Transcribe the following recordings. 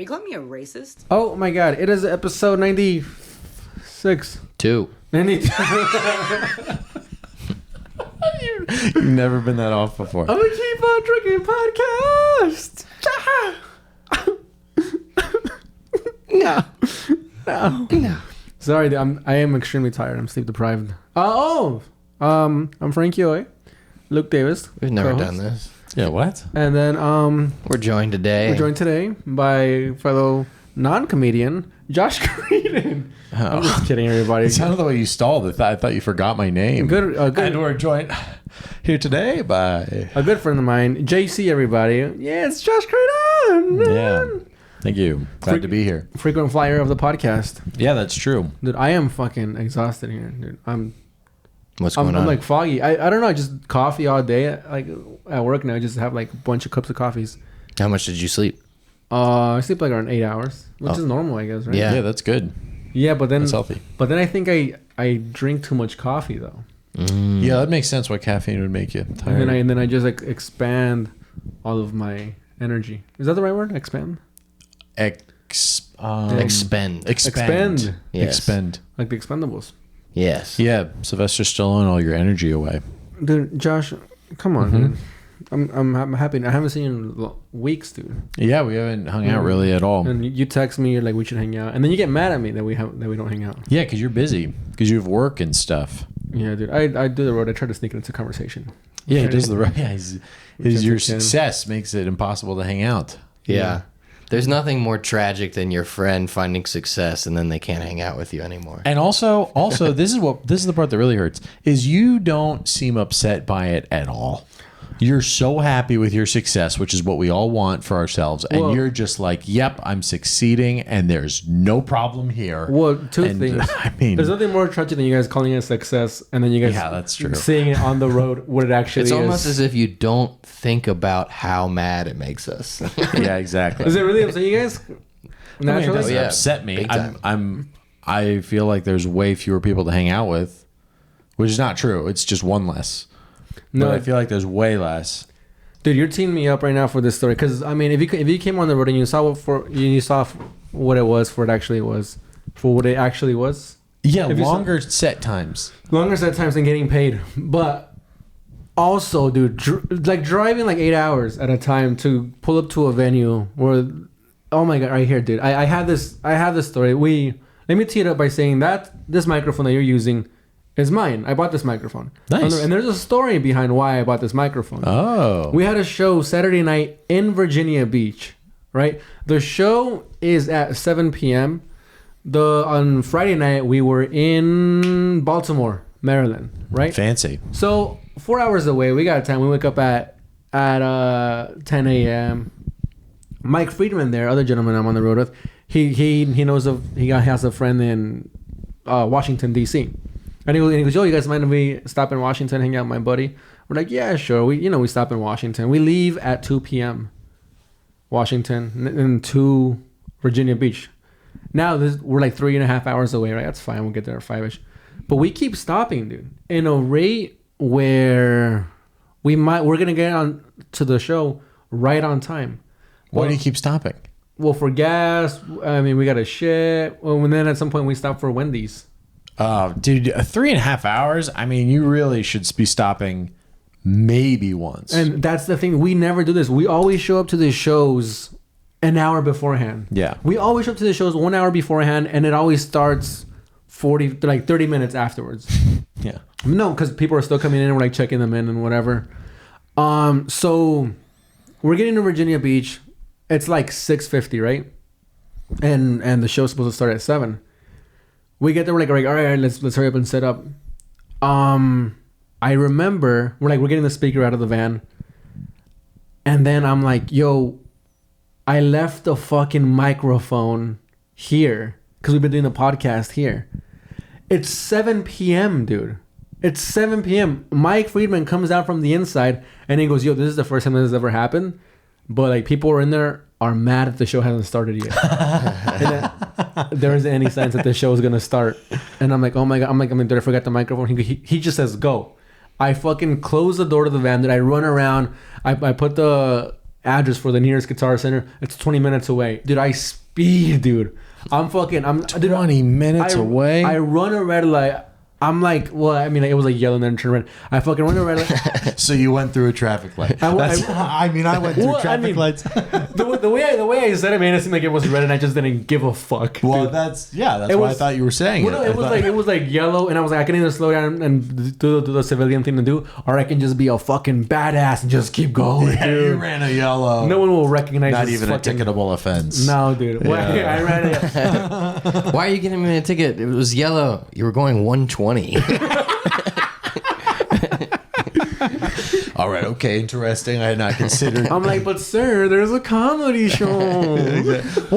call me a racist? Oh my god, it is episode 96. 2. 92. You've never been that off before. I'm a Keep On Drinking podcast. No. Sorry, I am extremely tired. I'm sleep deprived. I'm Frankie Oy, Luke Davis. We've never co-host. done this. Yeah, what? And then We're joined today. by fellow non-comedian Josh Creedon. I'm just kidding, everybody. It sounded the way you stalled. I thought you forgot my name. Good. And we're joined here today by... A good friend of mine, JC, everybody. Yeah, it's Josh Creedon. Yeah. Thank you. Glad to be here. Frequent flyer of the podcast. Yeah, that's true. Dude, I am fucking exhausted here, dude. What's going on? I'm like foggy. I don't know. Just coffee all day. Like at work now, I just have like a bunch of cups of coffees. How much did you sleep? I sleep like around 8 hours, which is normal, I guess, right? Yeah. Yeah, that's good. Yeah, but then That's healthy. But then I think I drink too much coffee though, Yeah, that makes sense why caffeine would make you tired. and then I just like expand all of my energy. Is that the right word? Expand. Expend. Expend. Yes. Expend. Like the Expendables. Yes. Yeah, Sylvester Stallone, all your energy away. Dude, Josh, come on, dude. I'm happy. I haven't seen you in weeks, dude. Yeah, we haven't hung out really at all. And you text me, you're like, we should hang out, and then you get mad at me that we don't hang out. Yeah, because you're busy. Because you have work and stuff. Yeah, dude. I do the road. I try to sneak it into conversation. Yeah, he does the right. Yeah, your I can. success makes it impossible to hang out. Yeah. There's nothing more tragic than your friend finding success and then they can't hang out with you anymore. And also, this is the part that really hurts, is you don't seem upset by it at all. You're so happy with your success, which is what we all want for ourselves, and Well- you're just like, "Yep, I'm succeeding, and there's no problem here." Well, two And, things. I mean, There's nothing more tragic than you guys calling it a success, and then you guys that's true. seeing it on the road what it actually It's is. almost as if you don't think about how mad it makes us. yeah, exactly. Does it really upset you guys? I mean, it Naturally? doesn't yeah, upset me. big time. I feel like there's way fewer people to hang out with, which is not true. It's just one less. No. But I feel like there's way less. Dude, you're teeing me up right now for this story because I mean, if you came on the road and you saw what it was for what it actually was. Yeah, If you longer set times. Longer set times than getting paid, but also, dude, like driving like 8 hours at a time to pull up to a venue where, oh my god, right here, dude. I have this story. Let me tee it up by saying that this microphone that you're using is mine. I bought this microphone. Nice. And there's a story behind why I bought this microphone. Oh. We had a show Saturday night in Virginia Beach, right? The show is at 7 p.m. On Friday night, we were in Baltimore, Maryland, right? Fancy. So 4 hours away, we got time. We wake up at 10 a.m. Mike Friedman there, other gentleman I'm on the road with, he has a friend in Washington, D.C. And he goes, yo, you guys mind if we stop in Washington, hang out with my buddy? We're like, yeah, sure. We stop in Washington. We leave at 2 p.m. Washington and to Virginia Beach. Now we're like 3.5 hours away, right? That's fine. We'll get there at 5-ish. But we keep stopping, dude, in a rate where we're gonna get on to the show right on time. Why do you keep stopping? Well, for gas. I mean, we got to shit. Well, and then at some point we stop for Wendy's. Dude, 3.5 hours? I mean, you really should be stopping maybe once. And that's the thing. We never do this. We always show up to the shows an hour beforehand. Yeah. We always show up to the shows 1 hour beforehand, and it always starts 30 minutes afterwards. Yeah. No, because people are still coming in and we're like checking them in and whatever. So we're getting to Virginia Beach. It's like 6:50, right? And the show's supposed to start at 7. We get there, we're like, all right, let's hurry up and set up. I remember we're getting the speaker out of the van, and then I'm like, yo, I left the fucking microphone here because we've been doing the podcast here. It's 7 p.m., dude. It's 7 p.m. Mike Friedman comes out from the inside and he goes, yo, this is the first time this has ever happened. But like people are in there are mad that the show hasn't started yet. There isn't any signs that the show is gonna start. And I'm like, oh my god. I'm like, did I forget the microphone? He just says go. I fucking close the door to the van. Did I run around? I put the address for the nearest Guitar Center. It's 20 minutes away. Dude, I speed, dude. I'm 20 minutes away? I run a red light. I'm like, well, I mean, it was like yellow and then turn red. I fucking run a red light. So you went through a traffic light. I went through traffic lights. the way I said it made it seem like it was red, and I just didn't give a fuck. Well, dude. that's why I thought you were saying well, it. No, it was like yellow, and I was like, I can either slow down and do the civilian thing to do, or I can just be a fucking badass and just keep going. Yeah, dude. you ran a yellow. No one will recognize. Not this even a ticketable offense. No, dude. Yeah. I ran it. Why are you getting me a ticket? It was yellow. You were going 120. All right, okay, interesting. I had not considered. I'm like, but sir, there's a comedy show.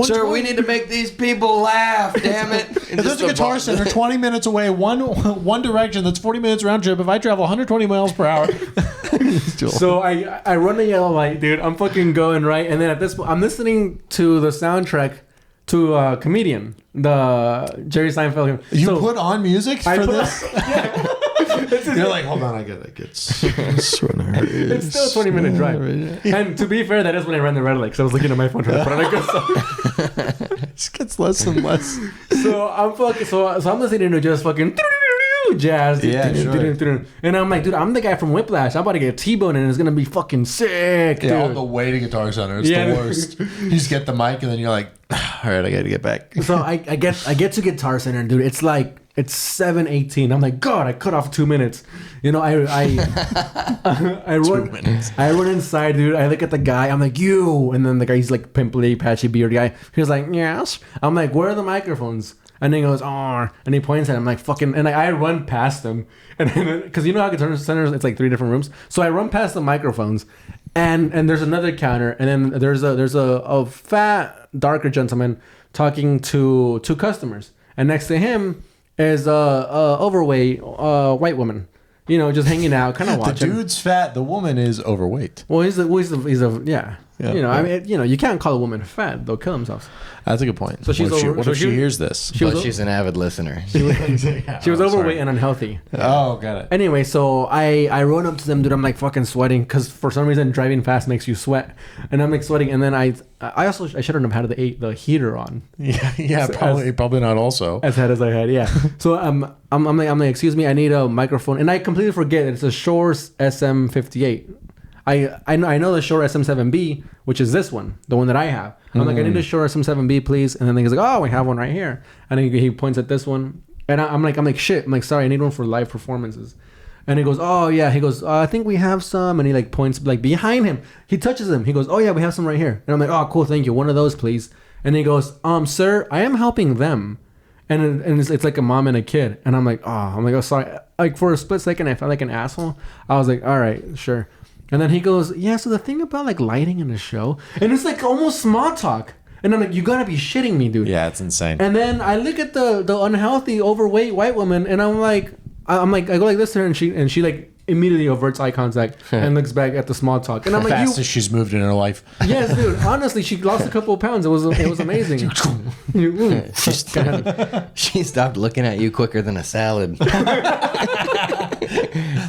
Sir, we need to make these people laugh. Damn it! If there's a Guitar Center 20 minutes away, one direction, that's 40 minutes round trip. If I travel 120 miles per hour. So I run the yellow light, dude. I'm fucking going right, and then at this point, I'm listening to the soundtrack to Comedian, the Jerry Seinfeld. You put on music for this? Yeah. You're like, hold on, I gotta get. It's still a 20-minute drive. And to be fair, that is when I ran the red light, because I was looking at my phone trying to put on a good song. It just gets less and less. So I'm listening to just fucking jazz. Yeah, sure. And I'm like, dude, I'm the guy from Whiplash. I'm about to get T-boned and it's gonna be fucking sick, dude. Yeah, on the way to Guitar Center, it's the worst. You just get the mic and then you're like, all right, I gotta get back. So I get to Guitar Center, dude. It's like it's 7:18. I'm like, God, I cut off 2 minutes. You know, I run 2 minutes. I run inside, dude. I look at the guy. I'm like, you. And then the guy, he's like pimply, patchy beard guy. He's like, yes. I'm like, where are the microphones? And then he goes, oh, and he points at him like fucking, and I run past him, and because you know how Guitar Center, it's like 3 different rooms. So I run past the microphones, and there's another counter, and then there's a fat, darker gentleman talking to 2 customers, and next to him is a overweight white woman, you know, just hanging out, kind of watching. The dude's fat. The woman is overweight. Well, he's a yeah. Yeah, you know, yeah. I mean, you know, you can't call a woman fat; they'll kill themselves. That's a good point. So she's what if she hears this? She's an avid listener. She was overweight and unhealthy. Oh, got it. Anyway, so I run up to them, dude. I'm like fucking sweating because for some reason driving fast makes you sweat, and I'm like sweating. And then I shouldn't have had the heater on. Yeah, So probably not. Also, as had as I had, yeah. So I'm like, excuse me, I need a microphone, and I completely forget it's a Shure SM58. I know the Shure SM7B, which is this one, the one that I have. I'm like, I need a Shure SM7B, please. And then he's like, oh, we have one right here. And he points at this one, and I'm like shit. I'm like, sorry, I need one for live performances. And he goes, oh yeah. He goes, I think we have some. And he like points like behind him. He touches him. He goes, oh yeah, we have some right here. And I'm like, oh cool, thank you. One of those, please. And he goes, sir, I am helping them. And it's like a mom and a kid. And I'm like, oh, sorry. Like for a split second, I felt like an asshole. I was like, all right, sure. And then he goes, yeah, so the thing about like lighting in the show, and it's like almost small talk. And I'm like, you gotta be shitting me, dude. yeah, it's insane. And then I look at the unhealthy, overweight white woman, and I go like this to her, and she like immediately averts eye contact and looks back at the small talk. And I'm like, fastest she's moved in her life. yes, dude. Honestly, she lost a couple of pounds. It was amazing. She stopped looking at you quicker than a salad.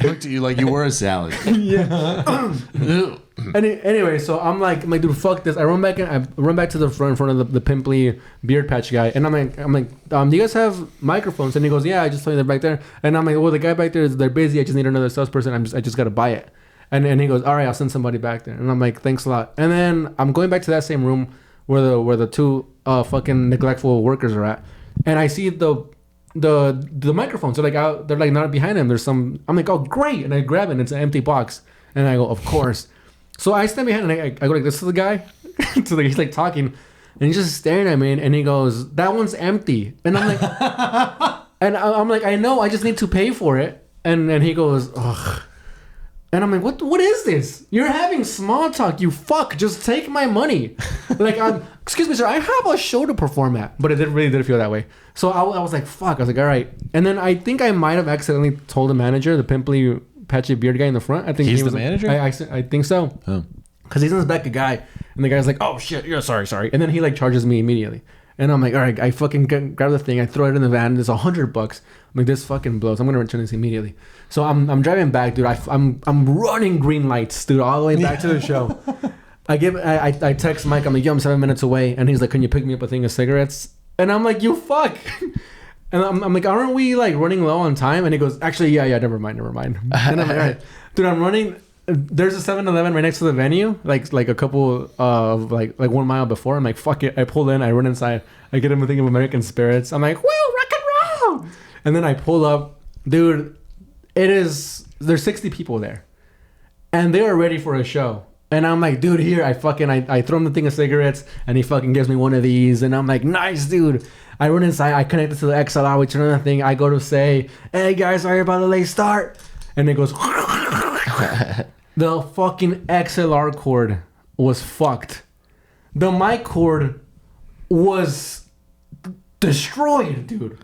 Looked at you like you were a salad. Yeah. Anyway, so I'm like, dude, fuck this. I run back to the front in front of the pimply beard patch guy, and I'm like, do you guys have microphones? And he goes, yeah, I just told you they're back there. And I'm like, well, the guy back there they're busy. I just need another salesperson. I just gotta buy it. And he goes, all right, I'll send somebody back there. And I'm like, thanks a lot. And then I'm going back to that same room where the 2 fucking neglectful workers are at, and I see the microphones are like out. They're like not behind him. There's some. I'm like, oh great, and I grab it. And it's an empty box, and I go, of course. So I stand behind, and I go like this to the guy. So he's like talking, and he's just staring at me, and he goes, that one's empty. And I'm like, I'm like, I know, I just need to pay for it. And he goes, ugh. And I'm like, what is this? You're having small talk, you fuck. Just take my money. Like, excuse me, sir, I have a show to perform at. But it really did feel that way. So I was like, fuck. I was like, all right. And then I think I might have accidentally told the manager, the pimply, patchy beard guy in the front. I think he's he was the manager? I think so. Oh. Because he's in his back, a guy. And the guy's like, oh, shit. Yeah, sorry. And then he, like, charges me immediately. And I'm like, all right, I fucking grab the thing. I throw it in the van. It's $100. I'm like, this fucking blows. I'm going to return this immediately. So I'm driving back, dude. I'm running green lights, dude, all the way back to the show. I text Mike. I'm like, yo, I'm 7 minutes away, and he's like, can you pick me up a thing of cigarettes? And I'm like, you fuck. And I'm like, aren't we like running low on time? And he goes, actually, yeah, never mind. And I'm like, all right, dude, I'm running. There's a 7-Eleven right next to the venue, like a couple of like 1 mile before. I'm like, fuck it. I pull in, I run inside, I get him a thing of American Spirits. I'm like, woo, rock and roll. And then I pull up, dude. There's 60 people there, and they are ready for a show. And I'm like, dude, here, I throw him the thing of cigarettes, and he fucking gives me one of these, and I'm like, nice, dude. I run inside, I connect it to the XLR, we turn on the thing, I go to say, hey guys, are you about to late start? And it goes, the fucking XLR cord was fucked. The mic cord was destroyed, dude.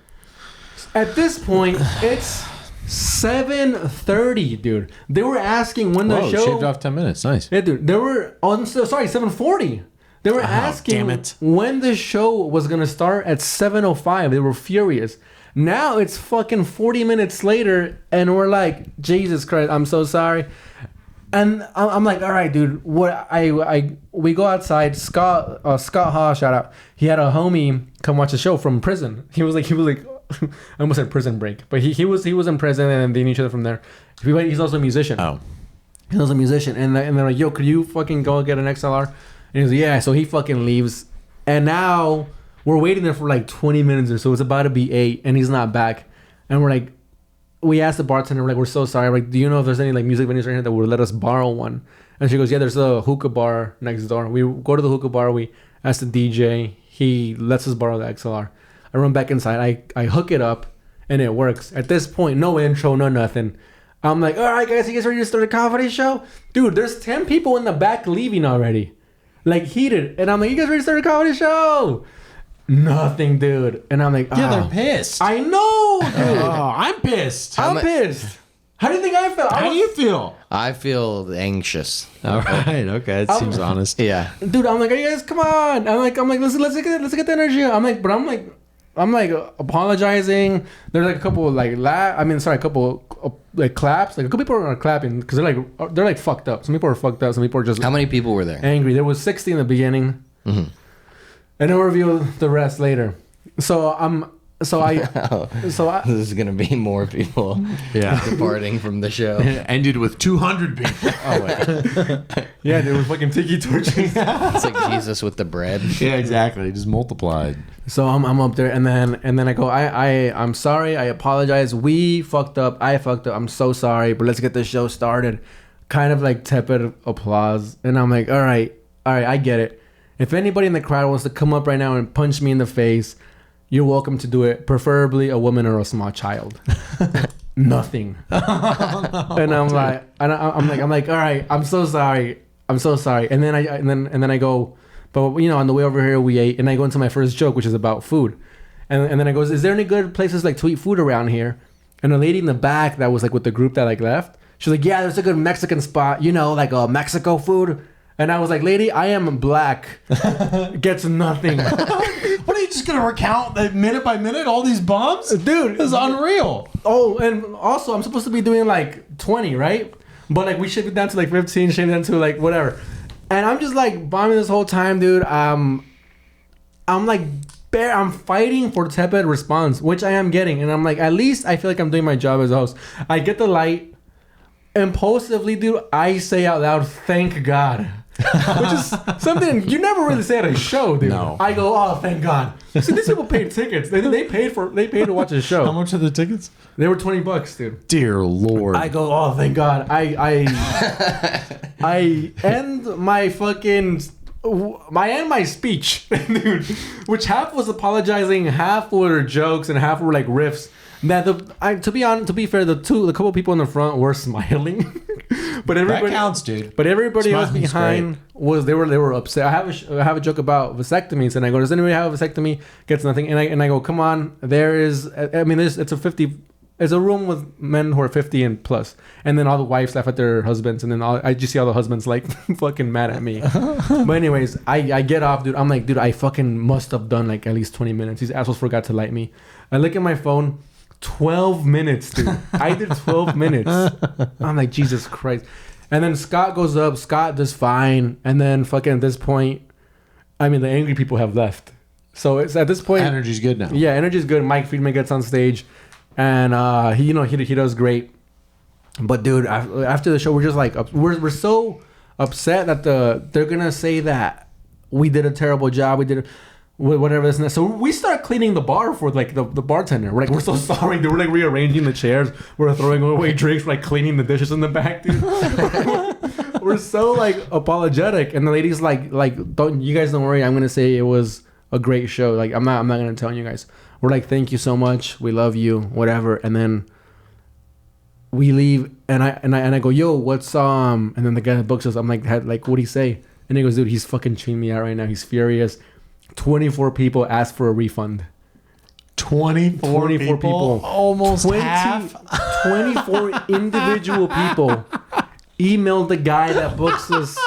At this point, it's 7:30, dude. They were asking when the show shaved off 10 minutes. Nice. Yeah, dude. They were 7:40. They were asking when the show was gonna start at 7:05. They were furious. Now it's fucking 40 minutes later, and we're like, Jesus Christ, I'm so sorry. And I'm like, all right, dude. We go outside. Scott Haw, shout out. He had a homie come watch the show from prison. He was like. I almost said Prison Break, but he was in prison, and they knew each other from there. He's also a musician. Oh, he's also a musician, and they're like, "Yo, could you fucking go get an XLR?" And he's like, "Yeah." So he fucking leaves, and now we're waiting there for like 20 minutes or so. It's about to be 8, and he's not back. And we're like, we asked the bartender, we're like, "We're so sorry. We're like, do you know if there's any like music venues right here that would let us borrow one?" And she goes, "Yeah, there's a hookah bar next door." We go to the hookah bar. We ask the DJ. He lets us borrow the XLR. I run back inside. I hook it up, and it works. At this point, no intro, no nothing. I'm like, all right, guys, you guys ready to start a comedy show? Dude, there's 10 people in the back leaving already. Like, heated. And I'm like, you guys ready to start a comedy show? Nothing, dude. And I'm like, yeah, they're pissed. I know, dude. I'm pissed. I'm pissed. How do you think I felt? How do you feel? I feel anxious. All right, okay, that seems honest. Yeah, dude. I'm like, you guys, come on. I'm like, let's get the energy. I'm like apologizing. There's like a couple like a couple like claps. Like a couple people are clapping because they're like fucked up. Some people are fucked up. Some people are just. How many people were there? Angry. There was 60 in the beginning, and then we'll reveal the rest later. This is gonna be more people. Yeah, departing from the show. Ended with 200 people. Oh wait. Yeah, there were fucking tiki torches. It's like Jesus with the bread. Yeah, exactly. Just multiplied. So I'm up there, and then I go, I'm sorry. I apologize. We fucked up. I fucked up. I'm so sorry. But let's get the show started. Kind of like tepid applause, and I'm like, all right, I get it. If anybody in the crowd wants to come up right now and punch me in the face, you're welcome to do it. Preferably a woman or a small child. Nothing. And I'm like, all right, I'm so sorry. And then I go, but you know, on the way over here we ate, and I go into my first joke, which is about food. And then I goes, is there any good places like to eat food around here? And a lady in the back that was like with the group that like left, she's like, yeah, there's a good Mexican spot, you know, like Mexico food. And I was like, lady, I am black. Gets nothing. What are you just gonna recount that minute by minute all these bombs? Dude, it's unreal. Oh, and also I'm supposed to be doing like 20, right? But like we shaved it down to like 15, shaved it down to like whatever. And I'm just like bombing this whole time, dude. I'm fighting for tepid response, which I am getting. And I'm like, at least I feel like I'm doing my job as a host. I get the light. Impulsively, dude, I say out loud, thank God. Which is something you never really say at a show, dude. No. I go, oh, thank God. See, these people paid tickets. They paid to watch a show. How much are the tickets? They were $20, dude. Dear Lord. I go, oh, thank God. I end my fucking... I end my speech, dude. Which half was apologizing, half were jokes, and half were like riffs. That to be fair, the couple people in the front were smiling, but everybody that counts, dude. But everybody else Smiling's behind they were upset. I have a joke about vasectomies, and I go, does anybody have a vasectomy? Gets nothing, and I go, come on, it's a room with men who are 50 and plus, and then all the wives laugh at their husbands, and then I just see all the husbands like fucking mad at me. But anyways, I get off, dude. I'm like, dude, I fucking must have done like at least 20 minutes. These assholes forgot to light me. I look at my phone. 12 minutes, dude. I did 12 minutes. I'm like, Jesus Christ. And then Scott goes up. Scott does fine. And then fucking at this point, I mean, the angry people have left. So it's at this point. Energy's good now. Yeah, energy's good. Mike Friedman gets on stage, and he does great. But dude, after the show, we're just like we're so upset that they're gonna say that we did a terrible job. We did whatever this and that. So we start cleaning the bar for like the bartender. We're like, we're so sorry, dude. We're like rearranging the chairs. We're throwing away drinks. We're like cleaning the dishes in the back, dude. We're so like apologetic, and the lady's like, don't worry. I'm gonna say it was a great show. Like I'm not gonna tell you guys. We're like, thank you so much. We love you. Whatever. And then we leave, and I go, yo, what's and then the guy that books us, I'm like, what'd he say? And he goes, dude, he's fucking chewing me out right now. He's furious. 24 people asked for a refund. 24 people? Almost half. 24 individual people emailed the guy that books us.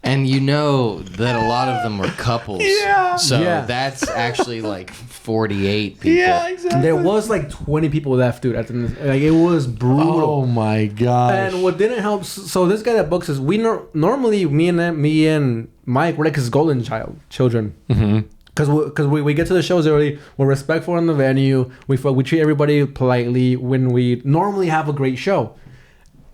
And you know that a lot of them were couples. Yeah. So Yeah. that's actually like 48 people. Yeah, exactly. There was like 20 people left, dude. Like it was brutal. Oh my god! And what didn't help, so this guy that books us, we normally me and Mike, we're like his golden children. Because we get to the shows early, we're respectful in the venue, we treat everybody politely when we normally have a great show.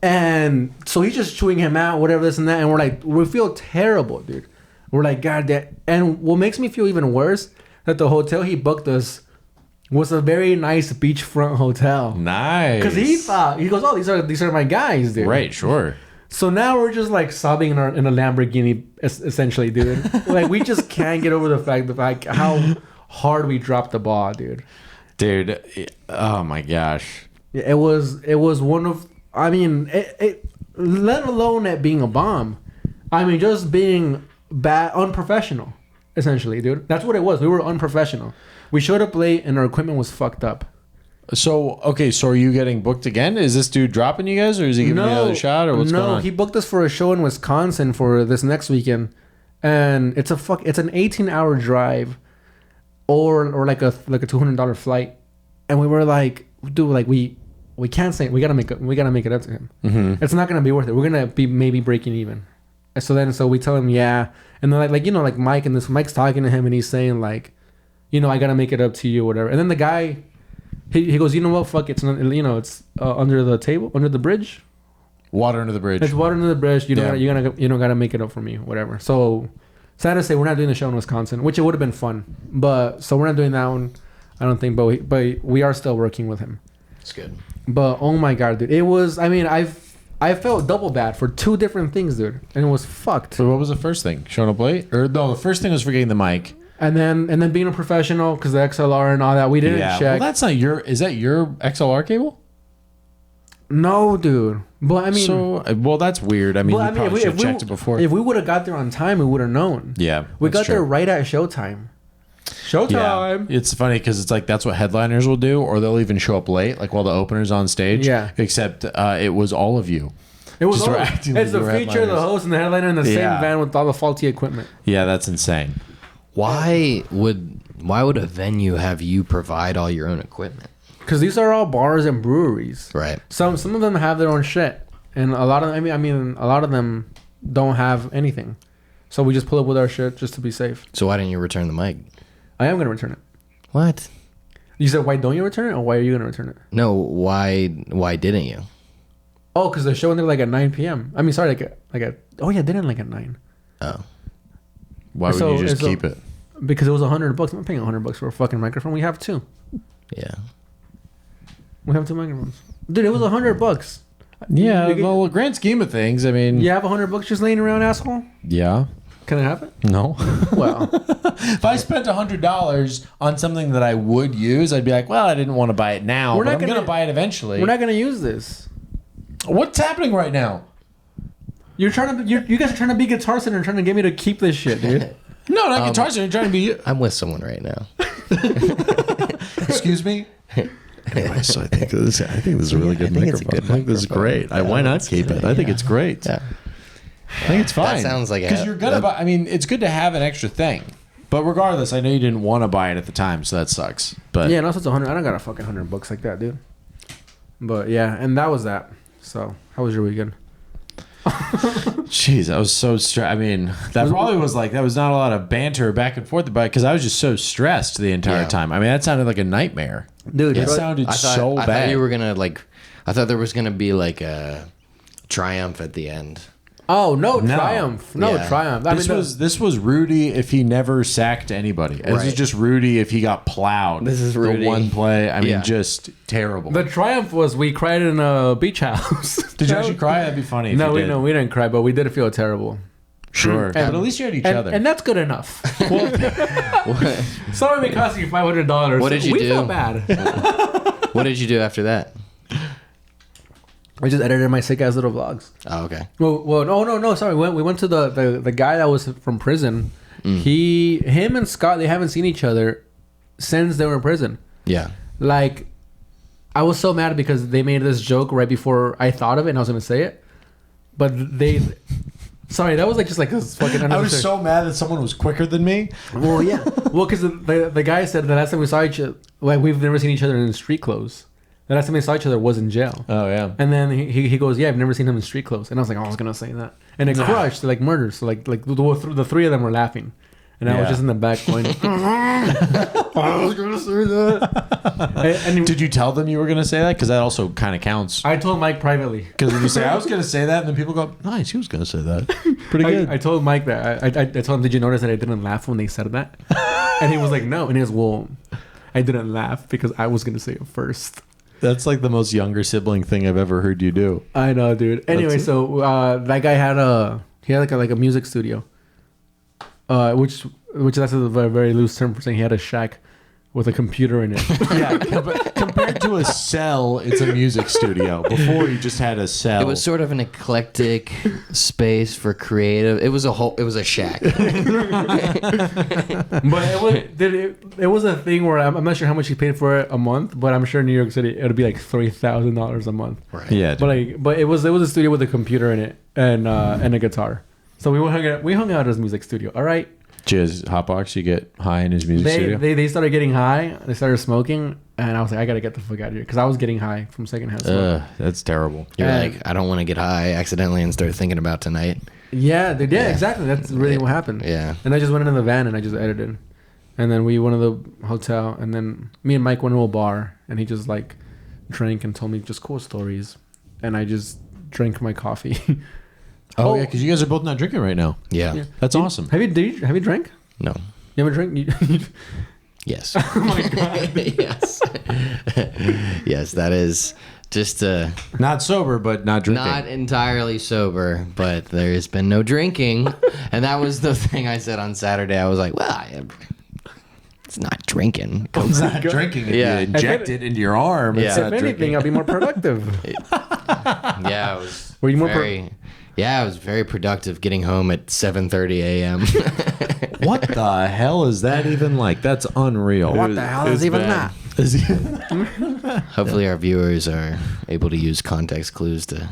And so he's just chewing him out, whatever, this and that, and we're like, we feel terrible, dude. We're like, God damn. And what makes me feel even worse, that the hotel he booked us was a very nice beachfront hotel. Nice. Because he goes, oh, these are my guys, dude. Right, sure. So now we're just like sobbing in a Lamborghini, essentially, dude. Like we just can't get over the fact of like how hard we dropped the ball, dude. Dude, oh my gosh. It was one of, I mean, it let alone it being a bomb. I mean, just being bad, unprofessional, essentially, dude. That's what it was. We were unprofessional. We showed up late and our equipment was fucked up. So, okay, so are you getting booked again? Is this dude dropping you guys, or is he giving you another shot, or what's going on? No, he booked us for a show in Wisconsin for this next weekend, and it's an 18-hour drive, or like a $200 flight, and we were like, dude, like we can't say, we gotta make it up to him. Mm-hmm. It's not gonna be worth it. We're gonna be maybe breaking even. So we tell him, yeah, and then like Mike's talking to him and he's saying like, I gotta make it up to you or whatever. And then the guy, he goes, you know what, fuck, it's it's under the table, under the bridge. Water under the bridge. It's water under the bridge. You gotta make it up for me, whatever. So sad to say, we're not doing the show in Wisconsin, which it would have been fun, but so we're not doing that one. I don't think, but we are still working with him. It's good. But oh my god, dude, it was. I mean, I felt double bad for two different things, dude, and it was fucked. So what was the first thing? Showing up late, or no? The first thing was forgetting the mic, and then being a professional because the XLR and all that we didn't check. Well, that's not your. Is that your XLR cable? No, dude. But I mean, well, that's weird. I mean, you probably should have checked it before. If we would have got there on time, we would have known. Yeah, we got there right at showtime. Showtime. Yeah. It's funny because it's like that's what headliners will do, or they'll even show up late, like while the opener's on stage. Yeah. Except it was all of you. It was all. It's the feature, the host, and the headliner in the same van with all the faulty equipment. Yeah, that's insane. Why would a venue have you provide all your own equipment? Because these are all bars and breweries. Right. Some of them have their own shit, and a lot of them don't have anything. So we just pull up with our shit just to be safe. So why didn't you return the mic? I am gonna return it. What? You said why don't you return it, or why are you gonna return it? No, why didn't you? Oh, because they're showing it like at 9 p.m. I mean, sorry, oh yeah, they didn't like at 9. Oh. Why would you just keep it? Because it was $100. I'm not paying $100 for a fucking microphone. We have two. Yeah. We have two microphones. Dude, it was $100. Yeah, well, grand scheme of things, I mean. You have $100 just laying around, asshole? Yeah. Can I have it? No. Well. If I spent $100 on something that I would use, I'd be like, well, I didn't want to buy it now, but I'm going to buy it eventually. We're not going to use this. What's happening right now? You guys are trying to be Guitar Center and trying to get me to keep this shit, dude. No, not Guitar Center. You're trying to be... I'm with someone right now. Excuse me? Anyway, so I think this is a really good microphone. I think this is great. Why not keep it? I think it's great. Yeah. I think it's fine. That sounds like because you're gonna buy. I mean, it's good to have an extra thing, but regardless, I know you didn't want to buy it at the time, so that sucks. But yeah, and also it's $100. I don't got a fucking $100 like that, dude. But yeah, and that was that. So how was your weekend? Jeez, I was so stressed. I mean, that probably was like, that was not a lot of banter back and forth about it because I was just so stressed the entire time. I mean, that sounded like a nightmare. Dude, It sounded so I bad. thought you were gonna I thought there was gonna be like a triumph at the end. Oh no, Triumph! No Yeah. Triumph. This was Rudy if he never sacked anybody. This is Right. just Rudy if he got plowed. This is Rudy. The one play. I mean, Yeah. just terrible. the Triumph was we cried in a beach house. Did you actually cry? That'd be funny. If No, you did. we didn't cry, but we did feel terrible. Sure, And- but at least you had each other. And that's good enough. Sorry, it cost you $500. What did you we do? We felt bad. What did you do after that? I just edited my sick ass little vlogs. Oh, okay. Well, no. Sorry, we went to the guy that was from prison. Him and Scott, they haven't seen each other since they were in prison. Yeah. Like, I was so mad because they made this joke right before I thought of it and I was gonna say it, but they. Sorry, that was like just like this fucking. I was so mad that someone was quicker than me. Well, yeah. Well, because the guy said the last time we saw each other, like we've never seen each other in street clothes. The last time we saw each other was in jail. Oh yeah. And then he goes, yeah, I've never seen him in street clothes. And I was like, oh, I was gonna say that. And it crushed like murder. So like the three of them were laughing, and I was just in the back going, I was gonna say that. and Did you tell them you were going to say that? Because that also kind of counts. I told Mike privately. Because if you say I was going to say that, and then people go, "Nice, he was going to say that." Pretty good. I told Mike that. I told him, did you notice that I didn't laugh when they said that? And he was like, no. And he goes, well, I didn't laugh because I was gonna say it first. That's like the most younger sibling thing I've ever heard you do. I know, dude. Anyway, so that guy had like a music studio, which that's a very, very loose term for saying he had a shack with a computer in it. Yeah, compared to a cell, it's a music studio. Before you just had a cell. It was sort of an eclectic space for creative. It was a shack. But it was a thing where I'm not sure how much he paid for it a month, but I'm sure in New York City it'd be like $3,000 a month. Right. Yeah, But it was a studio with a computer in it and a guitar. So we hung out at his music studio. All right. Jizz Hotbox, you get high in his music studio. They started getting high. They started smoking, and I was like, I gotta get the fuck out of here because I was getting high from secondhand smoke. That's terrible. You're And- like, I don't want to get high accidentally and start thinking about tonight. Yeah, dude, yeah, Yeah. exactly. That's really what happened. Yeah. And I just went into the van and I just edited, and then we went to the hotel, and then me and Mike went to a bar, and he just like drank and told me just cool stories, and I just drank my coffee. Oh, yeah, because you guys are both not drinking right now. Yeah. That's awesome. Have you drank? No. You haven't drank? Yes. Oh my god. Yes. Yes, that is just Not sober, but not drinking. not entirely sober, but there's been no drinking. And that was the thing I said on Saturday. I was like, well, it's not drinking. It's not drinking. If Yeah. you inject it into your arm, it's Yeah. not If anything, drinking. I'll be more productive. Yeah, it was Were you more yeah, I was very productive getting home at 7:30 a.m. What the hell is that even like? That's unreal. What the hell is even bad. Hopefully our viewers are able to use context clues to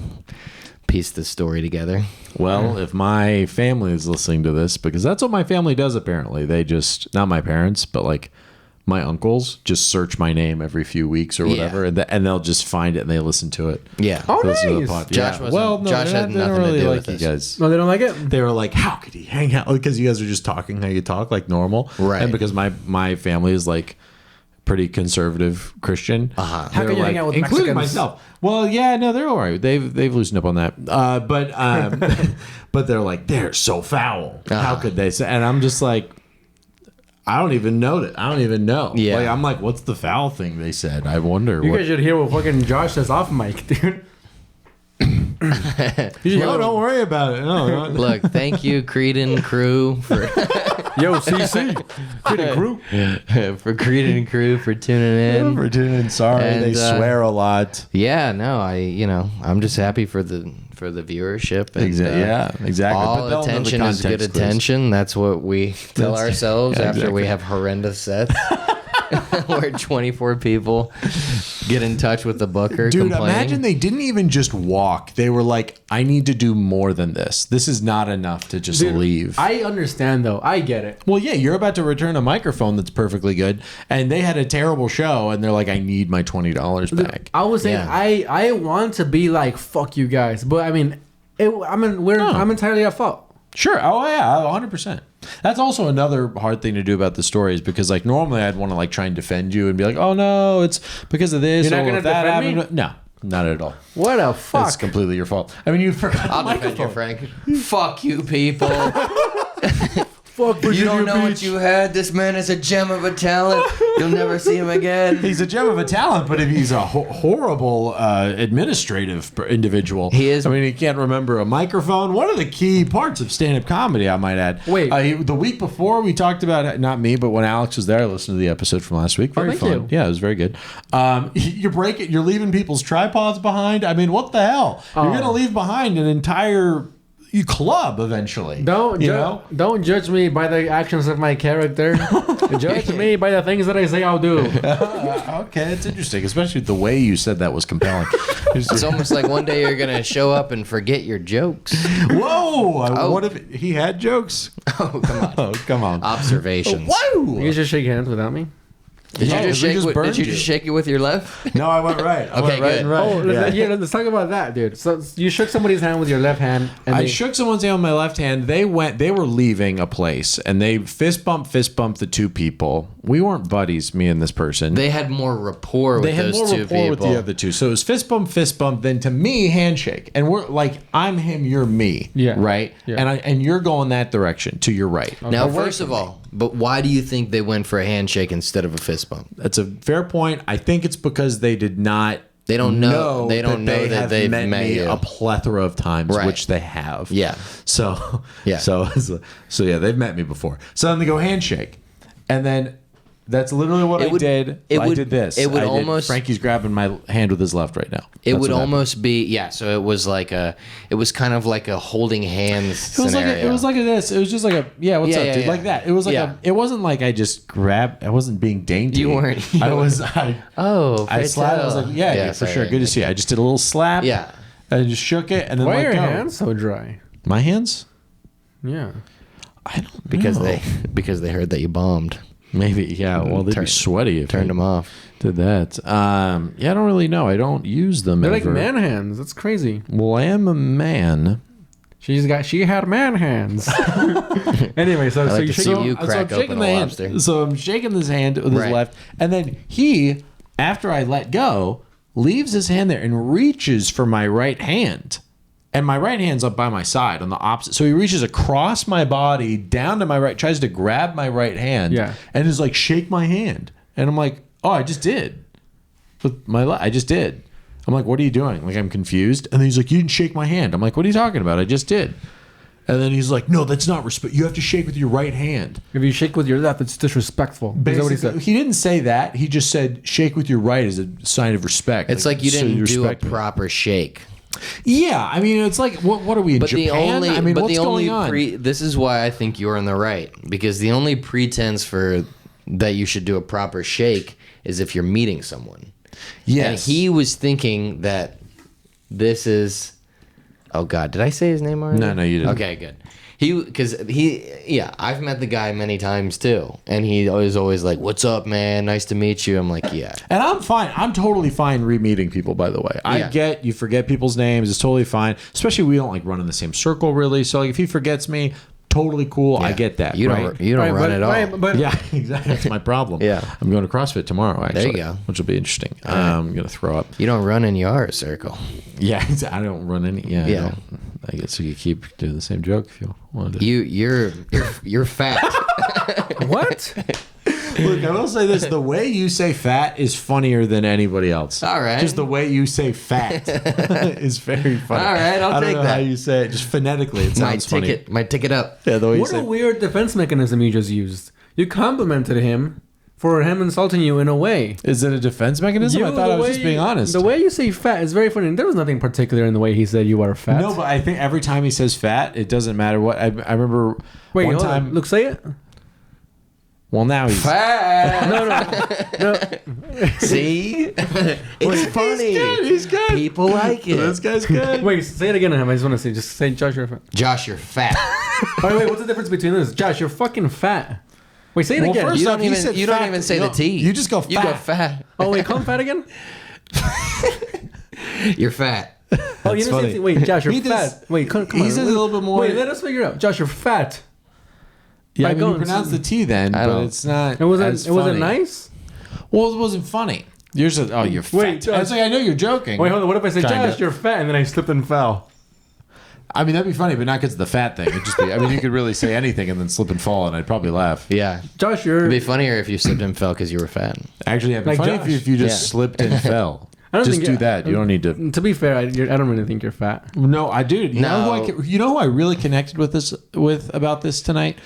piece this story together. Well, if my family is listening to this, because that's what my family does apparently. They just, not my parents, but like my uncles just search my name every few weeks or whatever, and they'll just find it and they listen to it. Yeah. Oh, They listen to the nice. pod. Josh Yeah. wasn't- Well, no, Josh they had don't nothing to really do like with you this. guys. No, they don't like it. They were like, how could he hang out? Because you guys are just talking how you talk, like normal. Right. And because my family is like pretty conservative Christian. Uh-huh. How can you hang out with including Mexicans? myself? Well, yeah, no, they're all right. They've loosened up on that. But they're like, they're so foul. How could they say? And I'm just like, I don't even know that. I don't even know. Yeah. Like, I'm like, what's the foul thing they said? I wonder. You what. guys should hear what fucking Josh says off mic, dude. No, don't worry about it. No, no. Look, thank you, Creedon crew, for Yo, CC, Creedon crew. for Creedon crew for tuning in. For tuning. Sorry, And, they swear a lot. Yeah, no, I'm just happy for the viewership. And, Exactly. all But they'll know the attention is good context clues. attention. That's what we tell That's- ourselves yeah, after we exactly. have horrendous sets. Where 24 people get in touch with the booker. Dude, complaining. imagine they didn't even just walk. They were like, I need to do more than this. This is not enough to just Dude, leave. I understand though. I get it. Well, yeah, you're about to return a microphone that's perfectly good, and they had a terrible show, and they're like, I need my $20 back. I was saying Yeah. I want to be like fuck you guys, but I mean I'm entirely at fault. Sure. Oh yeah, 100%. That's also another hard thing to do about the story is because like normally I'd want to like try and defend you and be like, oh no, it's because of this. You're not gonna that defend me? happened. No, not at all. What a fuck. It's completely your fault. I mean, you forgot. I'll the defend you, microphone. Frank. Fuck you, people. Fuck You don't know what you had. This man is a gem of a talent. You'll never see him again. He's a gem of a talent, but if he's a horrible administrative individual, He is. I mean, he can't remember a microphone. One of the key parts of stand-up comedy, I might add. Wait. The week before we talked about not me, but when Alex was there, I listened to the episode from last week. Very thank fun. you. Yeah, it was very good. You're leaving people's tripods behind. I mean, what the hell? You're gonna leave behind an entire club eventually. Don't judge me by the actions of my character. Judge me by the things that I say I'll do. Okay, it's interesting, especially the way you said that was compelling. It's almost like one day you're gonna show up and forget your jokes. Whoa! What if he had jokes? Oh, come on. Oh, come on. Observations. Whoa! You just shake hands without me. Did you No, just we shake? just Did burned you you. just shake it with your left? No, I went right. I Okay, went right good. and right. Oh, let's talk about that, dude. So you shook somebody's hand with your left hand. And I shook someone's hand with my left hand. They were leaving a place, and they fist bumped the two people. We weren't buddies, me and this person. They had more rapport with They had those more two rapport people. with the other two. So it was fist bump, then to me, handshake. And we're like, I'm him, you're me. Yeah. Right? Yeah. And you're going that direction to your right. Now, Okay. first of all, but why do you think they went for a handshake instead of a fist bump? That's a fair point. I think it's because they did not. They don't know. They don't know that have they've met met me you. a plethora of times, Right. which they have. Yeah. So Yeah. So yeah, they've met me before. So then they go handshake, and then that's literally what I did. I did this. It would I did- almost. Frankie's grabbing my hand with his left right now. It That's would what happened. almost be So it was like it was kind of like a holding hands It was scenario. it was like this. It was just like what's Yeah, up, yeah, dude? yeah. Like that. It was like Yeah. it wasn't like I just grabbed. I wasn't being dainty. You weren't- I you was. oh, slapped. I was like, yeah, for sorry. sure. Good to see you. I just did a little slap. Yeah. I just shook it and then Why let are your go. hands so dry? My hands? Yeah. I don't because know. they heard that you bombed. Maybe, yeah. Well, they'd be sweaty if Turned I them off. did that. Yeah, I don't really know. I don't use them They're ever. like man hands. That's crazy. Well, I am a man. She had man hands. Anyway, so like you to shake see your- you So I'm crack shaking open the a hand. lobster. So I'm shaking his hand with his Right. left, and then he, after I let go, leaves his hand there and reaches for my right hand. And my right hand's up by my side on the opposite. So he reaches across my body down to my right, tries to grab my right hand, Yeah. and is like, shake my hand. And I'm like, oh, I just did. With my I just did. I'm like, what are you doing? Like, I'm confused. And then he's like, you didn't shake my hand. I'm like, what are you talking about? I just did. And then he's like, no, that's not respect. You have to shake with your right hand. If you shake with your left, it's disrespectful. Is that what he Basically, said? he didn't say that. He just said shake with your right as a sign of respect. It's like you so didn't do a respect me. proper shake. Yeah, I mean, it's like what are we in But Japan? the only, I mean, but what's the only going on? this is why I think you're in the right, because the only pretense for that you should do a proper shake is if you're meeting someone. Yes, And he was thinking that this is. Oh God, did I say his name already? No, you didn't. Okay, good. I've met the guy many times too, and he was always like, "What's up, man? Nice to meet you." I'm like, "Yeah." And I'm fine. I'm totally fine re-meeting people, by the way. I Yeah. get you forget people's names. It's totally fine. Especially we don't like run in the same circle, really. So like, if he forgets me, totally cool. I Yeah. get that. You right? don't. You don't Right, run but- at all. right, but Yeah, exactly. That's my problem. Yeah. I'm going to CrossFit tomorrow, actually. There you go. Which will be interesting. I'm going to throw up. You don't run in your circle. Yeah, I don't run any. Yeah, Yeah. I don't. I guess you could keep doing the same joke if you wanted to. You're fat. What? Look, I will say this: the way you say "fat" is funnier than anybody else. All right. Just the way you say "fat" is very funny. All right, I'll I don't take know that. how you say it. Just phonetically, it sounds funny. My ticket up. Yeah, the way you What say. a weird defense mechanism you just used. You complimented him for him insulting you in a way. Is it a defense mechanism? I thought I was just being honest. The way you say fat is very funny. There was nothing particular in the way he said you are fat. No, but I think every time he says "fat," it doesn't matter what. I remember Wait, one hold time. on. Look, say it. Well, now he's Fat. No. See? It's funny. He's good. People like it. This guy's good. Wait, say it again to him. I just want to say, just say, Josh, you're fat. Josh, you're fat. Wait, what's the difference between this? Josh, you're fucking fat. Wait, say it Well, again. first You off, don't he even. said You don't fat. even say No, the T. you just go You go fat. fat. Oh, wait, call him fat again? You're fat. Oh, you know funny. wait, Josh, you're He fat. does- Wait, come he on. says a little bit more- Wait, let us figure it out. Josh, you're fat. Yeah, I Like, mean, you go- pronounce the T then, I but don't- it's not. It wasn't. as It wasn't funny. nice. Well, it wasn't funny. You're you're fat. Wait, I was like, I know you're joking. Wait, hold on. What if I say, Kinda. Josh, you're fat, and then I slipped and fell? I mean, that'd be funny, but not because of the fat thing. It'd just be. I mean, you could really say anything and then slip and fall, and I'd probably laugh. Yeah. Josh, you're. It'd be funnier if you slipped and fell because you were fat. Actually, it'd be Like funny Josh. if you just Yeah. slipped and fell. I don't Just think do you- that. You don't need to. To be fair, I don't really think you're fat. No, I do. You know No. you know who I really connected with about this tonight.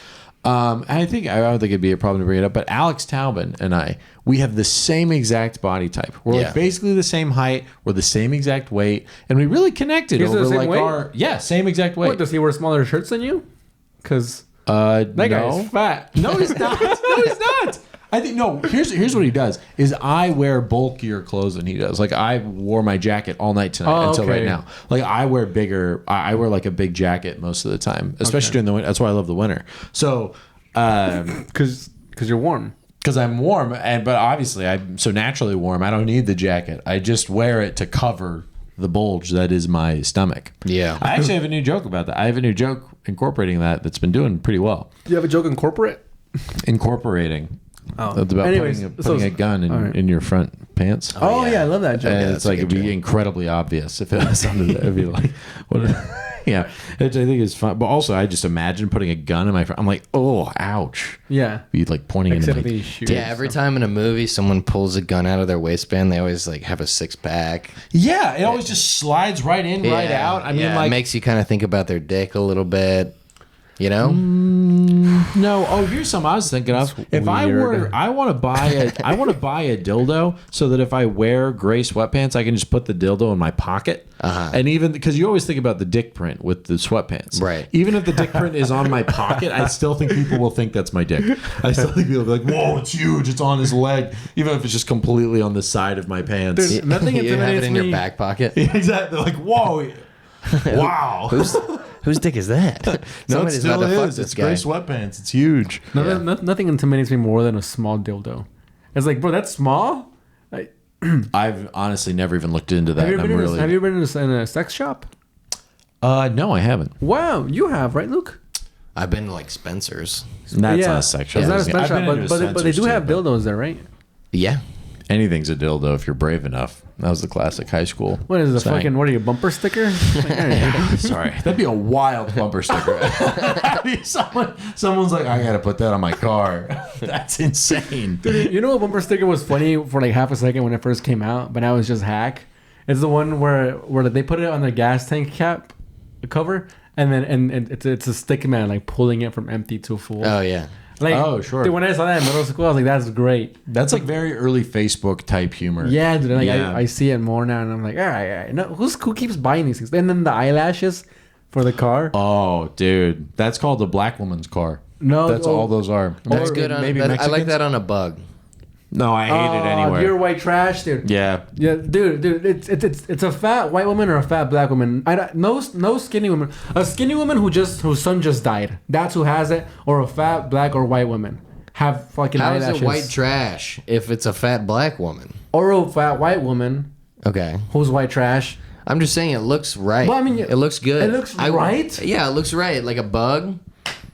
I don't think it'd be a problem to bring it up, but Alex Taubin and we have the same exact body type. We're Yeah. like basically the same height. We're the same exact weight, and we really connected He's the over same like weight? same exact weight. What, does he wear smaller shirts than you? Because That that guy's fat. No, he's not. No, he's not. I think no. Here's what he does: is I wear bulkier clothes than he does. Like I wore my jacket all night tonight until right okay. now. Like I wear bigger. I wear like a big jacket most of the time, especially during the winter. That's why I love the winter. So, Because you're warm. because I'm warm, but obviously I'm so naturally warm. I don't need the jacket. I just wear it to cover the bulge that is my stomach. Yeah. I actually have a new joke about that. I have a new joke incorporating that's been doing pretty well. Do you have a joke in corporate? Incorporating. Oh. It's about Anyways, putting a gun all right. in your front pants. Oh, yeah, I love that joke. And Yeah, it's that's a like good it'd be joke. incredibly obvious if it was under the, it'd be like, what? Yeah, which I think is fun. But also, I just imagine putting a gun in my front. I'm like, oh, ouch. Yeah. Be like pointing Except into if my. he shoots. Yeah, every time in a movie someone pulls a gun out of their waistband, they always like have a 6-pack. Yeah, it always just slides right in, right Yeah, out. I mean, yeah, like it makes you kind of think about their dick a little bit. You know? no. Oh, here's something I was thinking of. If I weird. want to buy a dildo so that if I wear gray sweatpants, I can just put the dildo in my pocket. And even because you always think about the dick print with the sweatpants, Right. Even if the dick print is on my pocket, I still think people will think that's my dick. I still think people will be like, "Whoa, it's huge! It's on his leg," even if it's just completely on the side of my pants. Dude, nothing You have it intimidates in me. your back pocket. Exactly. Like, whoa, wow. Whose dick is that? No, it Somebody's still about to fuck is. this It's guy. gray sweatpants. It's huge. Nothing intimidates me more than a small dildo. It's like, bro, that's small? Like, I've honestly never even looked into that. have you and I'm really. been in a sex shop? No, I haven't. Wow, you have, right, Luke? I've been to like Spencer's. That's Yeah. not a sex shop. It's not a I've sex shop, been into but they do Spencer's have too, but dildos there, right? Yeah. Anything's a dildo if you're brave enough. That was the classic high school. What is it, saying. fucking, what are you, bumper sticker? Like, alright. Sorry, that'd be a wild bumper sticker. Someone's like, I gotta put that on my car. That's insane. Dude, you know what bumper sticker was funny for like half a second when it first came out, but now it's just hack? It's the one where they put it on the gas tank cap cover, and then and it's a stick man like pulling it from empty to full. Oh yeah. Like, Oh, sure. Dude, when I saw that in middle school, I was like, that's great. That's like very early Facebook type humor. Yeah, dude. Like, Yeah. I see it more now, and I'm like, all right. No, who keeps buying these things? And then the eyelashes for the car. Oh, dude, that's called a black woman's car. No, That's all those are. That's Or good on maybe I like Mexicans? that on a bug. No, I hate it anywhere. You're white trash, dude. Yeah. Yeah, dude, it's a fat white woman or a fat black woman. No skinny woman. A skinny woman whose son just died. That's who has it. Or a fat black or white woman have fucking How is eyelashes. it white trash if it's a fat black woman? Or a fat white woman Okay. who's white trash. I'm just saying it looks right. Well, I mean, it looks good. it looks right? Yeah, it looks right. Like a bug.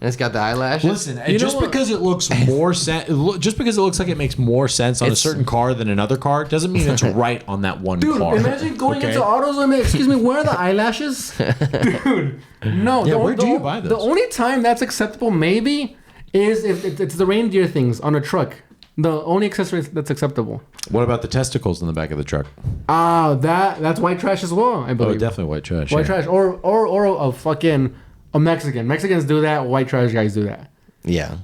And it's got the eyelashes. Listen, You just know what? because it looks more sense, just because it looks like it makes more sense on a It's- certain car than another car, doesn't mean it's right on that one Dude, car. imagine going Okay? into AutoZone. Excuse me, where are the eyelashes? Dude, no. Yeah, where do you buy The those? only time that's acceptable, maybe, is if it's the reindeer things on a truck. The only accessory that's acceptable. What about the testicles in the back of the truck? That's white trash as well, I Oh, believe. definitely white trash. White yeah. trash, or a fucking a Mexican. Mexicans do that. White trash guys do that. Yeah.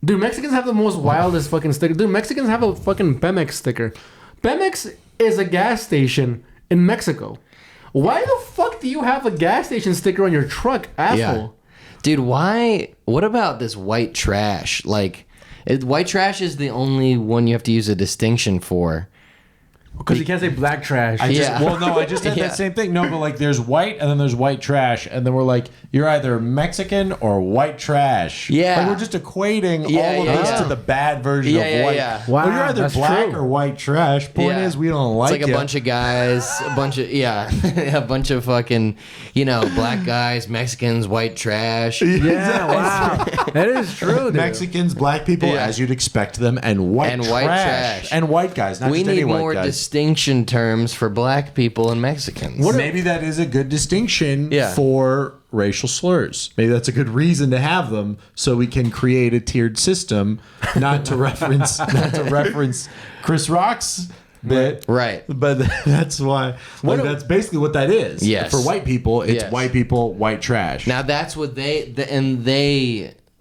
Dude, Mexicans have the most wildest fucking sticker. Dude, Mexicans have a fucking Pemex sticker. Pemex is a gas station in Mexico. Why the fuck do you have a gas station sticker on your truck, asshole? Yeah. Dude, why? What about this white trash? Like, white trash is the only one you have to use a distinction for. Because you can't say black trash. I just, Yeah. Well, no, I just had Yeah. that same thing. No, but like there's white and then there's white trash. And then we're like, you're either Mexican or white trash. Yeah. Like we're just equating Yeah, all of yeah, this yeah. to the bad version Yeah, of yeah, white. yeah. Wow, Well, you're either that's black true. or white trash. Point Yeah. is, we don't like It's like you. a bunch of guys, a bunch of a bunch of fucking, black guys, Mexicans, white trash. Yeah, wow. That is true, dude. Mexicans, black people, Yeah. as you'd expect them, and white And trash. white trash. And white guys, not We just any need white more guys. distinction terms for black people and Mexicans. Maybe that is a good distinction Yeah. for racial slurs. Maybe that's a good reason to have them, so we can create a tiered system, not to reference Chris Rock's bit, Right. But that's why. That's basically what that is. Yes. For white people, it's Yes. white people, white trash. Now that's what they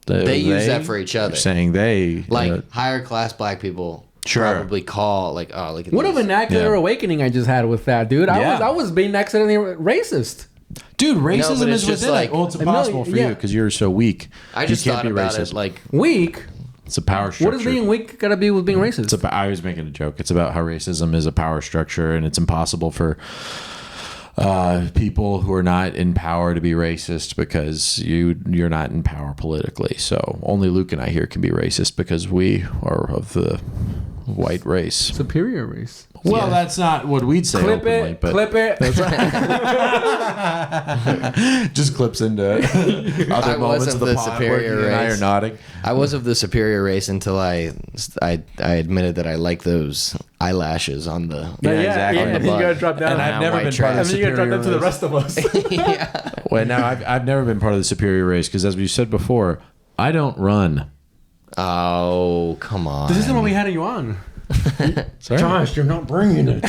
use that for each other. Saying they Like higher class black people Sure. probably call look at What a this. vernacular Yeah. awakening I just had with that, dude. Yeah. I was being accidentally racist. dude, No, racism but it's is just within like- it. Well, it's No, impossible for yeah. you because you're so weak. I just you can't thought be about racist. it like Weak? It's a power structure. What does being weak gotta be with being racist? It's about, I was making a joke. It's about how racism is a power structure, and it's impossible for people who are not in power to be racist because you're not in power politically. So only Luke and I here can be racist because we are of the white race. Superior race. Well, Yeah. that's not what we'd say Clip openly, it. but Clip it. just clips into other I moments was of of the the pod superior where you and I race. are nodding. I was of the superior race until I admitted that I like those eyelashes on the Yeah, exactly. Yeah, On the you butt. gotta drop down. And I've now never white been part of And the then you gotta drop superior down to the race. rest of us. yeah. Well, now I've never been part of the superior race because, as we said before, I don't run. Oh, come on. This isn't what we had you on. Sorry. Josh, you're not bringing it.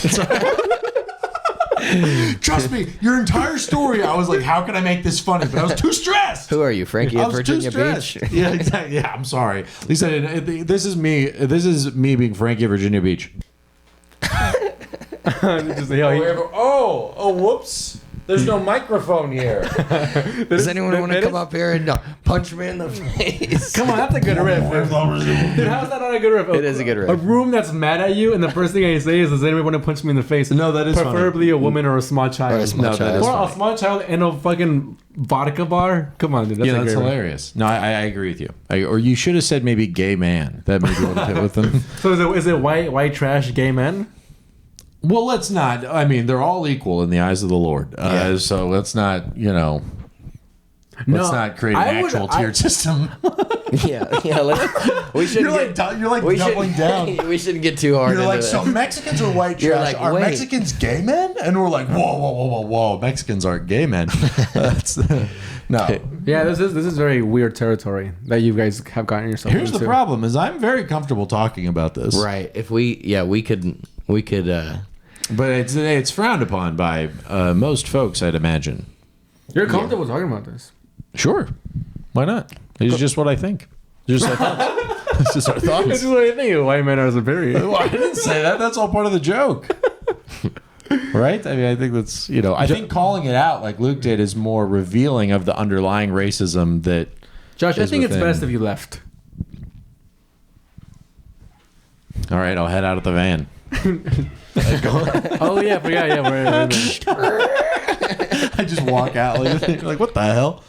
Trust me, your entire story, I was like, how can I make this funny? But I was too stressed. Who are you, Frankie I at was Virginia too Beach? stressed. Yeah, exactly. Yeah, I'm sorry. At least I didn't. This is me. This is me being Frankie at Virginia Beach. Just, yo, he- Oh, whoops. There's no microphone here. Does anyone want to come up here and punch me in the face? Come on, that's a good riff. Dude, how's that not a good riff? It is a good riff. A room that's mad at you, and the first thing I say is, "Does anyone want to punch me in the face?" No, that is funny. preferably a woman or a small child. Or a small No, that child. is Or funny. a small child in a fucking vodka bar. Come on, dude. That's Yeah, a that's great riff. hilarious. No, I agree with you. Or you should have said maybe gay man. That maybe would have hit with them. So is it white trash gay men? Well, let's not. I mean, they're all equal in the eyes of the Lord. So let's not, let's not create an actual tiered system. yeah. We should You're like doubling down. We shouldn't get too hard You're into like, this. so Mexicans are white You're trash. like, Are wait. Mexicans gay men? And we're like, whoa. Mexicans aren't gay men. That's no. Yeah, this is very weird territory that you guys have gotten yourself Here's into. the problem: is I'm very comfortable talking about this, Right. If we could. but it's frowned upon by most folks, I'd imagine. You're comfortable talking about this. Sure, why not? It's just what I think. It's just our thoughts. It's just our This thoughts. is what I think. White men are superior. Well, I didn't say that. That's all part of the joke. Right? I mean, I think that's, I think calling it out like Luke did is more revealing of the underlying racism that. Josh, I is think it's within. best if you left. All right, I'll head out of the van. Oh yeah, but yeah, we're I just walk out like what the hell?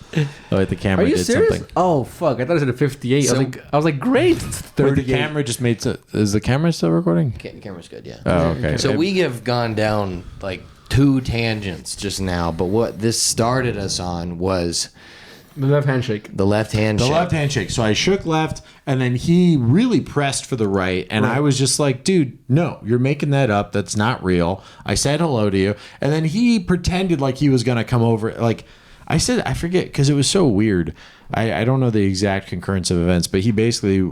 Oh, wait, the camera Are you did serious? something. Oh fuck! I thought it said a 58. So- I was like, great. It's Wait, 38. the camera just made. Is the camera still recording? Camera's good, yeah. Oh, okay. So we have gone down like 2 tangents just now, but what this started us on was The left handshake. the left hand The shake. left handshake. So I shook left, and then he really pressed for the right, and I was just like, "Dude, no, you're making that up. That's not real." I said hello to you, and then he pretended like he was gonna come over. Like I said, I forget because it was so weird. I don't know the exact concurrence of events, but he basically,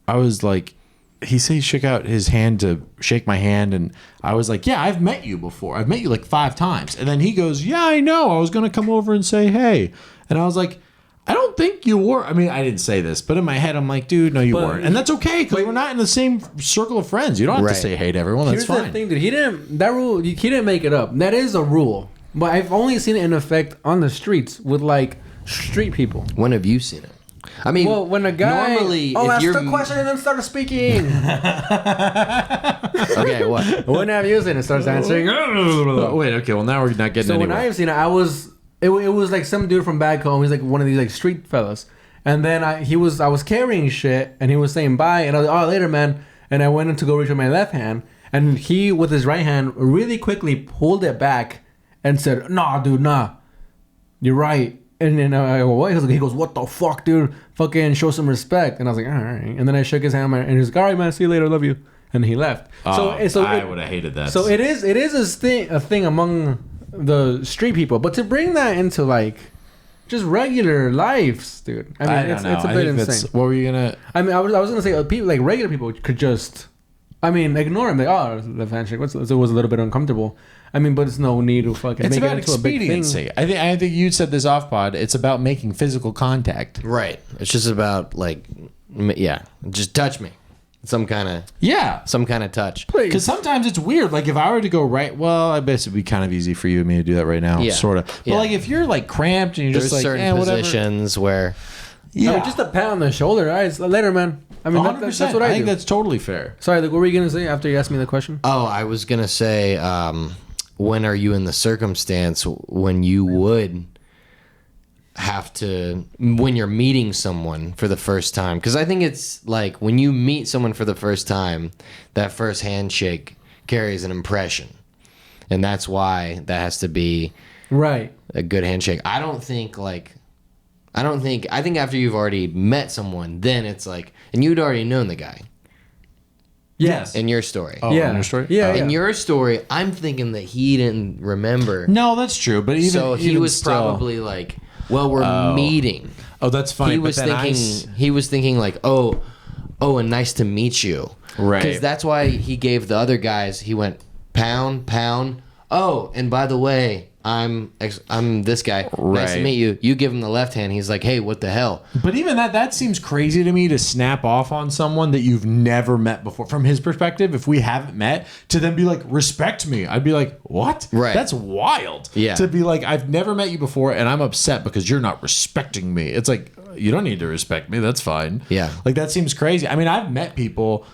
I was like, he said he shook out his hand to shake my hand, and I was like, "Yeah, I've met you before. I've met you like 5 times." And then he goes, "Yeah, I know. I was gonna come over and say hey," and I was like, I don't think you were. I mean, I didn't say this, but in my head, I'm like, dude, no, you But- weren't. And that's okay, because we're not in the same circle of friends. You don't have Right. to say hey to everyone. That's Here's the fine. thing, dude. He didn't make it up. That is a rule. But I've only seen it in effect on the streets with like street people. When have you seen it? I mean, Well, when a guy normally, if ask you're the question and then start speaking. okay, what? When I've used it, it starts answering. Oh, wait, okay. Well, now we're not getting So when anywhere. I've seen it, it was like some dude from back home. He's like one of these like street fellas. And then I was carrying shit, and he was saying bye, and I was like, oh, later, man. And I went in to go reach with my left hand, and he with his right hand really quickly pulled it back and said, nah, dude, nah, you're right. And then I go, what? He goes, what the fuck, dude? Fucking show some respect. And I was like, all right. And then I shook his hand, and he was like, all right, man, see you later, love you. And he left. So I would have hated that. So it is a thing among the street people, but to bring that into like just regular lives, dude. I mean, it's a bit insane. What were you gonna? I mean, I was gonna say people like regular people could just, I mean, ignore him. Like, oh, left handshake. It was a little bit uncomfortable. I mean, but it's no need to fucking It's make about it into a big thing. expediency. I think you said this off pod. It's about making physical contact. Right. It's just about like, yeah, just touch me. Some kind of touch. Because sometimes it's weird. Like if I were to go right, well, I bet it'd be kind of easy for you and me to do that right now, Yeah. sort of. But Yeah. like if you're like cramped and you're There's just like, certain whatever. positions where, I mean, just a pat on the shoulder. All right, later, man. I mean, 100%. that's what I do. think that's totally fair. Sorry, like, what were you gonna say after you asked me the question? oh, I was gonna say, when are you in the circumstance when you would have to, when you're meeting someone for the first time? Because I think it's like when you meet someone for the first time, that first handshake carries an impression, and that's why that has to be Right. a good handshake. I think after you've already met someone, then it's like, and you'd already known the guy. Yes. In your story. Oh, Yeah. in your story? Yeah. In your story, I'm thinking that he didn't remember. No, that's true. But even So he even was still- probably like, well, we're meeting. Oh, that's funny. He but was then thinking like, oh, and nice to meet you. Right. Because that's why he gave the other guys, he went pound. Oh, and by the way, I'm this guy. Nice to Right. meet you. You give him the left hand. He's like, hey, what the hell? But even that seems crazy to me to snap off on someone that you've never met before. From his perspective, if we haven't met, to then be like, respect me. I'd be like, what? Right. That's wild. Yeah. To be like, I've never met you before and I'm upset because you're not respecting me. It's like, you don't need to respect me. That's fine. Yeah. Like that seems crazy. I mean, I've met people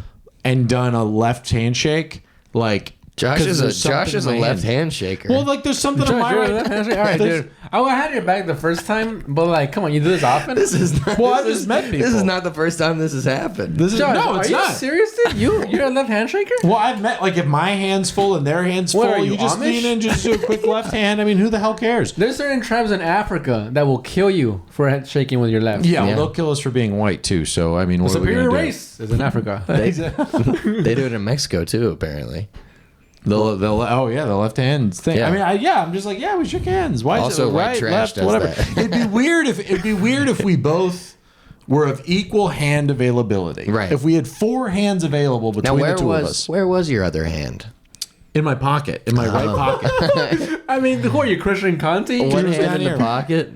and done a left handshake. Like, Josh 'cause is there's something a in my left hand. handshaker. Well, like there's something on my All right. right, dude. I had your back the first time, but like, come on, you do this often? this is not, Well, I just met people. This is not the first time this has happened. This is Josh, no, it's are you not. serious, dude? You're a left handshaker? Well, I've met like if my hand's full and their hand's What, full, are you just Amish? lean in, just do a quick left hand. I mean, who the hell cares? There's certain tribes in Africa that will kill you for shaking with your left. Yeah, Yeah. well, they'll kill us for being white too. So I mean, what are we Superior gonna do? race is in Africa. They do it in Mexico too, apparently. The left hand thing. Yeah. I mean, I'm just like, yeah, we shook hands. Why Also, is it white right, trash left, does whatever? that. It'd be weird if we both were of equal hand availability. Right. If we had 4 hands available Now, between the two of us. where was your other hand? In my pocket, in my right pocket. I mean, who are you, Christian Conti? One was hand down in the here. pocket.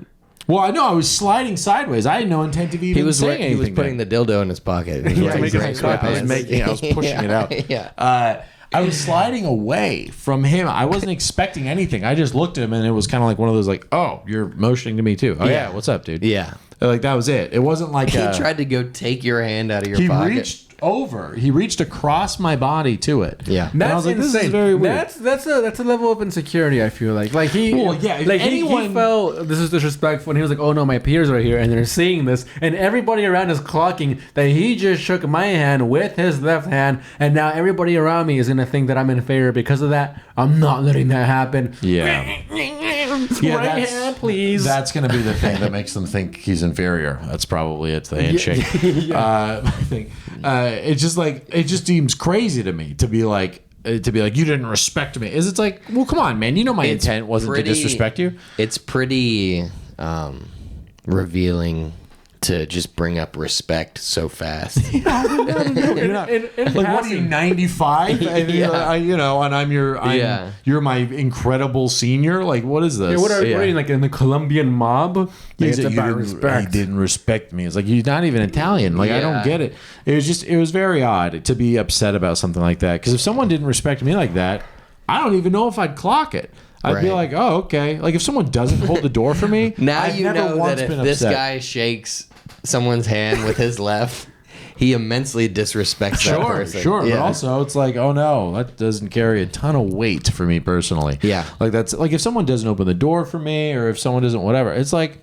Well, I know I was sliding sideways. I had no intent of even He was saying anything. putting the dildo in his pocket. He was Yeah, wearing making gray it cut. I was sweatpants. pushing it out. Yeah. I was sliding away from him. I wasn't expecting anything. I just looked at him, and it was kind of like one of those, like, "Oh, you're motioning to me too." Oh yeah, what's up, dude? Yeah. Like that was it. It wasn't like He tried to go take your hand out of your he pocket. reached over. He reached across my body to it. Yeah. And I That's was like, this insane. is very weird. That's a level of insecurity. I feel like he. Well, yeah, if Like he anyone- felt this is disrespectful, and he was like, "Oh no, my peers are here, and they're seeing this, and everybody around is clocking that he just shook my hand with his left hand, and now everybody around me is gonna think that I'm inferior because of that. I'm not letting that happen. Yeah. Right hand, please. That's going to be the thing that makes them think he's inferior. That's probably it. The handshake. I think it's just like it just seems crazy to me to be like you didn't respect me. It's like, well, come on, man. You know my It's intent wasn't to pretty- disrespect you. It's pretty revealing to just bring up respect so fast. in Like what are you, passing. 95? And Yeah. and I'm Yeah. you're my incredible senior. Like what is this? Yeah, what are you like in the Colombian mob? Like, He's it's like, about he respect. didn't respect me. It's like you're not even Italian. Like I don't Yeah. get it. It was very odd to be upset about something like that. Because if someone didn't respect me like that, I don't even know if I'd clock it. I'd be Right. like, oh, okay. Like if someone doesn't hold the door for me, Now I've you never know once that if been this upset. guy shakes someone's hand with his left, he immensely disrespects that person. Sure. Yeah. But also, it's like, oh no, that doesn't carry a ton of weight for me personally. Yeah. Like that's like if someone doesn't open the door for me, or if someone doesn't whatever, it's like,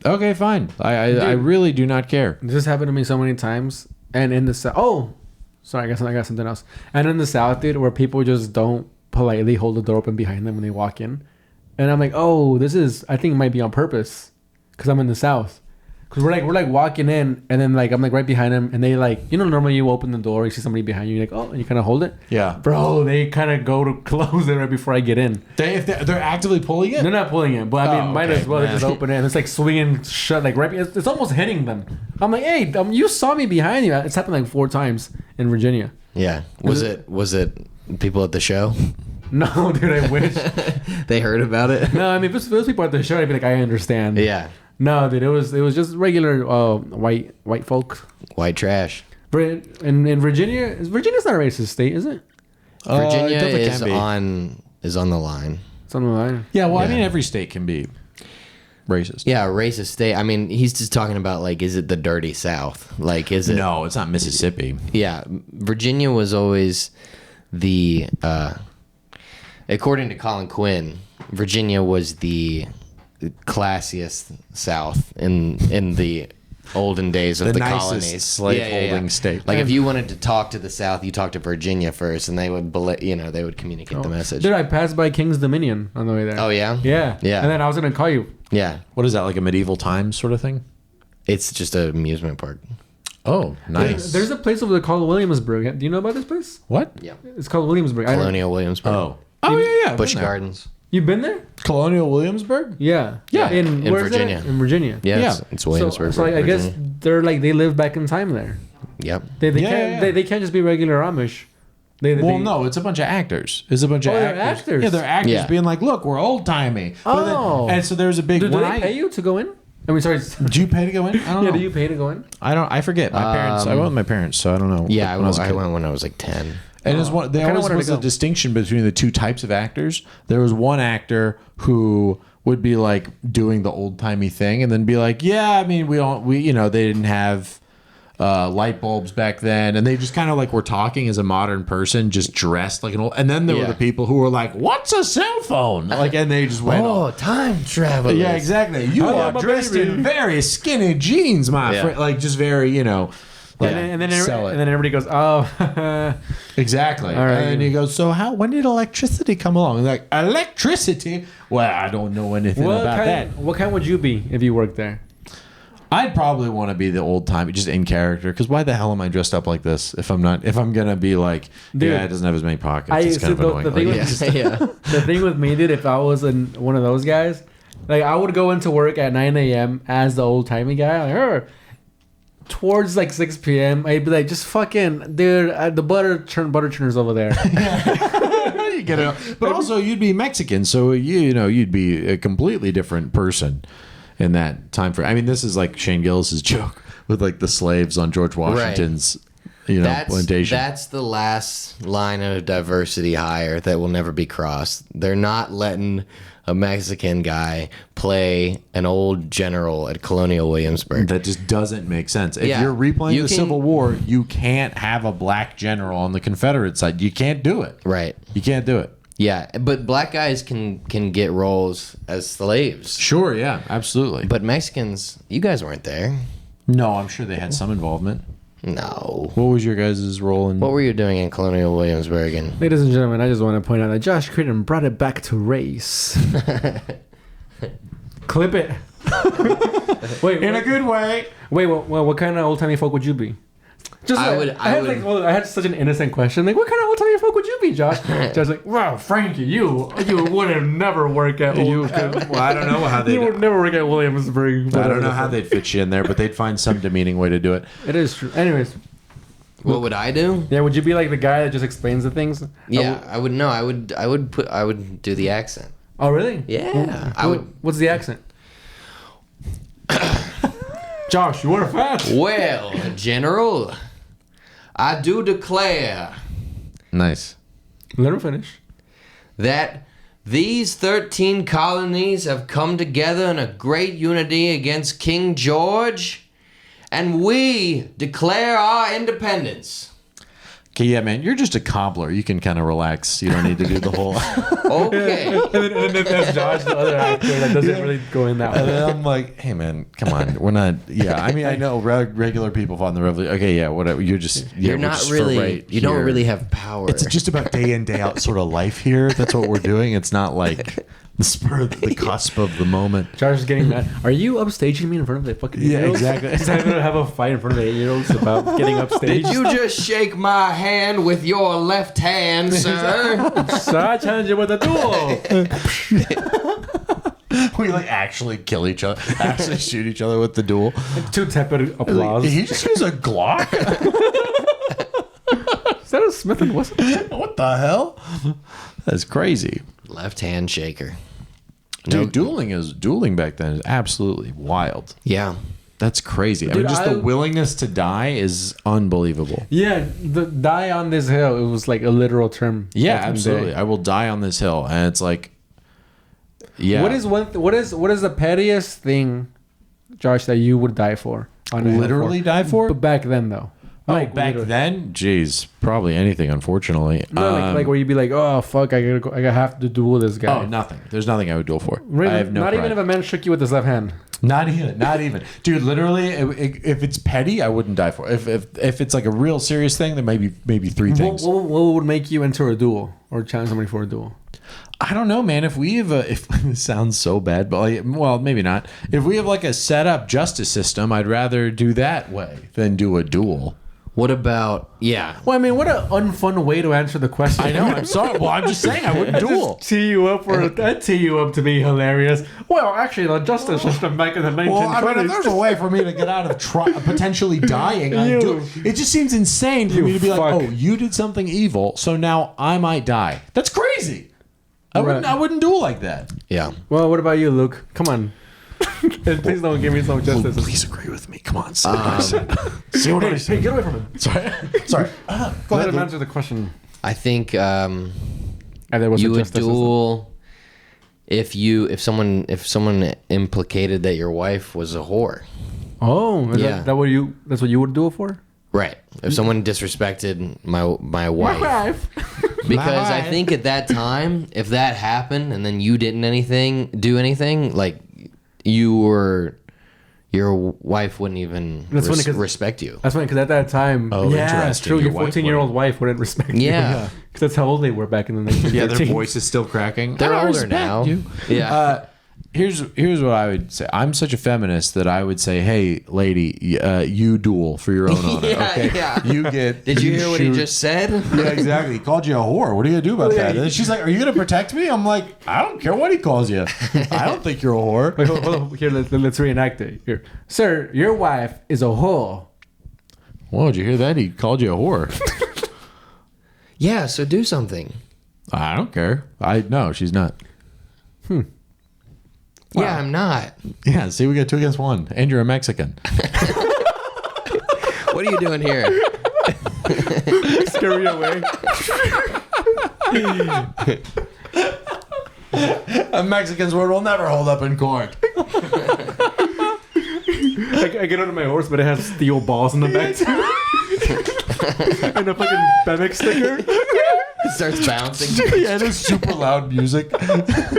okay, fine. I really do not care. This happened to me so many times. And in the South, oh, sorry, I got something else. And in the South, dude, where people just don't politely hold the door open behind them when they walk in. And I'm like, oh, I think it might be on purpose. Because I'm in the South. Because we're like walking in, and then like I'm like right behind them, and they like, normally you open the door, you see somebody behind you, you're like, oh, and you kind of hold it. Yeah. Bro, they kind of go to close it right before I get in. If they're actively pulling it? They're not pulling it, but I mean, might okay, as well just open it. And it's like swinging shut, like right. It's almost hitting them. I'm like, hey, you saw me behind you. It's happened like 4 times in Virginia. Yeah. Was it people at the show? No, dude, I wish. They heard about it? No, I mean, if those people at the show, I'd be like, I understand. Yeah. No, dude, it was just regular white folk. White trash. In Virginia, Virginia's not a racist state, is it? Virginia it definitely is can be. on the line. It's on the line. Yeah, well, I Yeah. mean, every state can be racist. Yeah, racist state. I mean, he's just talking about like, is it the dirty South? Like, is it? No, it's not Mississippi. Yeah, Virginia was always the. According to Colin Quinn, Virginia was the classiest South in the olden days of the nicest colonies, slave-holding state. Like if you wanted to talk to the South, you talked to Virginia first, and they would they would communicate the message. Dude, I passed by King's Dominion on the way there. Oh yeah, Yeah. Yeah. And then I was gonna call you. yeah. What is that, like a medieval times sort of thing? It's just an amusement park. Oh, nice. There's a place over there called Williamsburg. Do you know about this place? What? Yeah, It's called Williamsburg. Colonial Williamsburg. Oh, yeah. Busch been there. Gardens. You've been there? Colonial Williamsburg? Yeah. Yeah. In In where is that? Virginia. In Virginia. Yeah, Yeah. It's Williamsburg. So I guess Virginia. they're like they live back in time there. Yep. They Yeah, can't yeah. They can't just be regular Amish. Well, no, it's a bunch of actors. It's a bunch of they're actors. actors. Yeah, they're actors Yeah. being like, look, we're old timey. Oh. And so there's a big. Do when they pay you to go in? I mean, sorry. Do you pay to go in? I don't Yeah, know. do you pay to go in? I forget. My parents. I went with my parents, so I don't know. Yeah, When was a I kid. went when I was like 10. And they kinda always wanted was to a go. distinction between the two types of actors. There was one actor who would be like doing the old timey thing, and then be like, "Yeah, I mean, they didn't have light bulbs back then, and they just kind of like were talking as a modern person, just dressed like an old." And then there were Yeah. the people who were like, "What's a cell phone?" Like, and they just went, Oh, time travel. "Yeah, exactly. You Oh, are my dressed baby." in very skinny jeans, my Yeah. friend." Like, just very, Like, And then sell it. everybody goes, oh. Exactly. All right. And he goes, so when did electricity come along? Like, electricity? Well, I don't know anything about that. What kind would you be if you worked there? I'd probably want to be the old time, just in character. Because why the hell am I dressed up like this if I'm gonna be like, Dude, yeah, it doesn't have as many pockets. It's kind of annoying. the thing Like, with- Yeah. The thing with me, dude, if I was one of those guys, like I would go into work at 9 a.m. as the old timey guy. Like, towards like 6 p.m., I'd be like, just fucking, dude, the butter churner's over there. you get it. But also, you'd be Mexican, so you'd be a completely different person in that time frame. I mean, this is like Shane Gillis's joke with like the slaves on George Washington's plantation. That's the last line of diversity hire that will never be crossed. They're not letting a Mexican guy play an old general at Colonial Williamsburg. That just doesn't make sense. If Yeah, you're replaying you the can- Civil War, you can't have a black general on the Confederate side. You can't do it. Right. You can't do it. Yeah, but black guys can get roles as slaves. Sure, yeah, absolutely. But Mexicans, you guys weren't there. No, I'm sure they had some involvement. No. What was your guys' role in? What were you doing in Colonial Williamsburg? And Ladies and gentlemen, I just want to point out that Josh Creedon brought it back to race. Clip it. Wait, in a good way. wait. What kind of old timey folk would you be? Just I I had such an innocent question. Like, what kind of old timey folk would you be, Josh? Josh like, wow, Frankie, you would have never work at old. Well, I don't know how You would never work at Williamsburg. I don't know how they'd fit you in there, but they'd find some demeaning way to do it. It is true. Anyways, what would I do? yeah, would you be like the guy that just explains the things? Yeah, I would know. I would do the accent. Oh, really? Yeah, I would. What's the accent? Josh, you are fat. Well, General, I do declare Nice. Let him finish. that these 13 colonies have come together in a great unity against King George, and we declare our independence. Okay, yeah, man, you're just a cobbler. You can kind of relax. You don't need to do the whole. Okay. and then there's Josh, the other actor that doesn't really go in that And way. then I'm like, hey, man, come on. We're not. Yeah, I mean, I know regular people fought in the revolution. Okay, yeah, whatever. You're just. Yeah, You're we're not just really. right You don't here. really have power. It's just about day in, day out sort of life here. That's what we're doing. It's not like the spur, the cusp of the moment. Josh is getting mad. Are you upstaging me in front of the fucking Yeah, 8-year-olds? exactly. He's having to have a fight in front of the 8-year-olds about getting upstaged. Did you just shake my hand with your left hand, sir? So I challenge you with a duel. We like actually kill each other, actually shoot each other with the duel. Two tepid applause. Did he just use a Glock? Is that a Smith and Wesson? What the hell? That's crazy. Left hand shaker. Dude, dueling back then is absolutely wild. Yeah. That's crazy. I Dude, mean, just the willingness to die is unbelievable. Yeah, the die on this hill, it was like a literal term. Yeah, back in the absolutely. day. I will die on this hill, and it's like, yeah. What is the pettiest thing, Josh, that you would die for? On a hill Literally die for? But back then, though. Back literally. then? Jeez, probably anything. Unfortunately, No, like where you'd be like, oh fuck, I have to duel this guy. oh, nothing. There's nothing I would duel for. Really? I have no Not pride. even if a man shook you with his left hand. Not even, dude. Literally, if it's petty, I wouldn't die for it. If it's like a real serious thing, then maybe three things. What would make you enter a duel or challenge somebody for a duel? I don't know, man. If we have if this sounds so bad, but like, well, maybe not. If we have like a set up justice system, I'd rather do that way than do a duel. What about Well, I mean, what an unfun way to answer the question. I know. I'm sorry. Well, I'm just saying I wouldn't duel. Tee you up to be hilarious. Well, actually, the justice system back in the 1920s. Well, I mean, if there's a way for me to get out of potentially dying, I'd do it. It just seems insane for me to be like, fuck. oh, you did something evil, so now I might die. That's crazy. I wouldn't duel like that. yeah? Well, what about you, Luke? Come on. And please don't give me some justice. Please agree with me. Come on. See what I said. See what I Hey, said. get away from him. Sorry. Go Let ahead. him Luke. answer the question. I think And there was you a would justice duel if someone implicated that your wife was a whore. system. Oh, is Yeah. that's what you would do it for? Right. If someone disrespected my wife. Because I think at that time, if that happened and then you didn't do anything, like your wife wouldn't even That's funny 'cause- respect you. That's funny because at that time, Oh, yeah, it's interesting. true. Your Your wife 14-year-old wife wouldn't respect you. Yeah. Because that's how old they were back in the 1930s. Yeah, their voice is still cracking. They're I don't older respect now. you. Yeah. Here's what I would say. I'm such a feminist that I would say, hey, lady, you duel for your own honor. Yeah, okay? yeah. You get. Did you hear what he shoot- just said? Yeah, exactly. He called you a whore. What are you gonna do about that? And she's like, "Are you gonna protect me?" I'm like, "I don't care what he calls you. I don't think you're a whore." Wait, hold on. Here, let's reenact it. Here, sir, your wife is a whore. Whoa, did you hear that? He called you a whore. Yeah, so do something. I don't care. No, she's not. Yeah, I'm not. Yeah, see, we got 2 against 1, and you're a Mexican. What are you doing here? Scare me away. A Mexican's word will never hold up in court. I get under my horse, but it has steel balls in the back too. And a fucking Bemex sticker. It starts bouncing. Yeah, it is super loud music.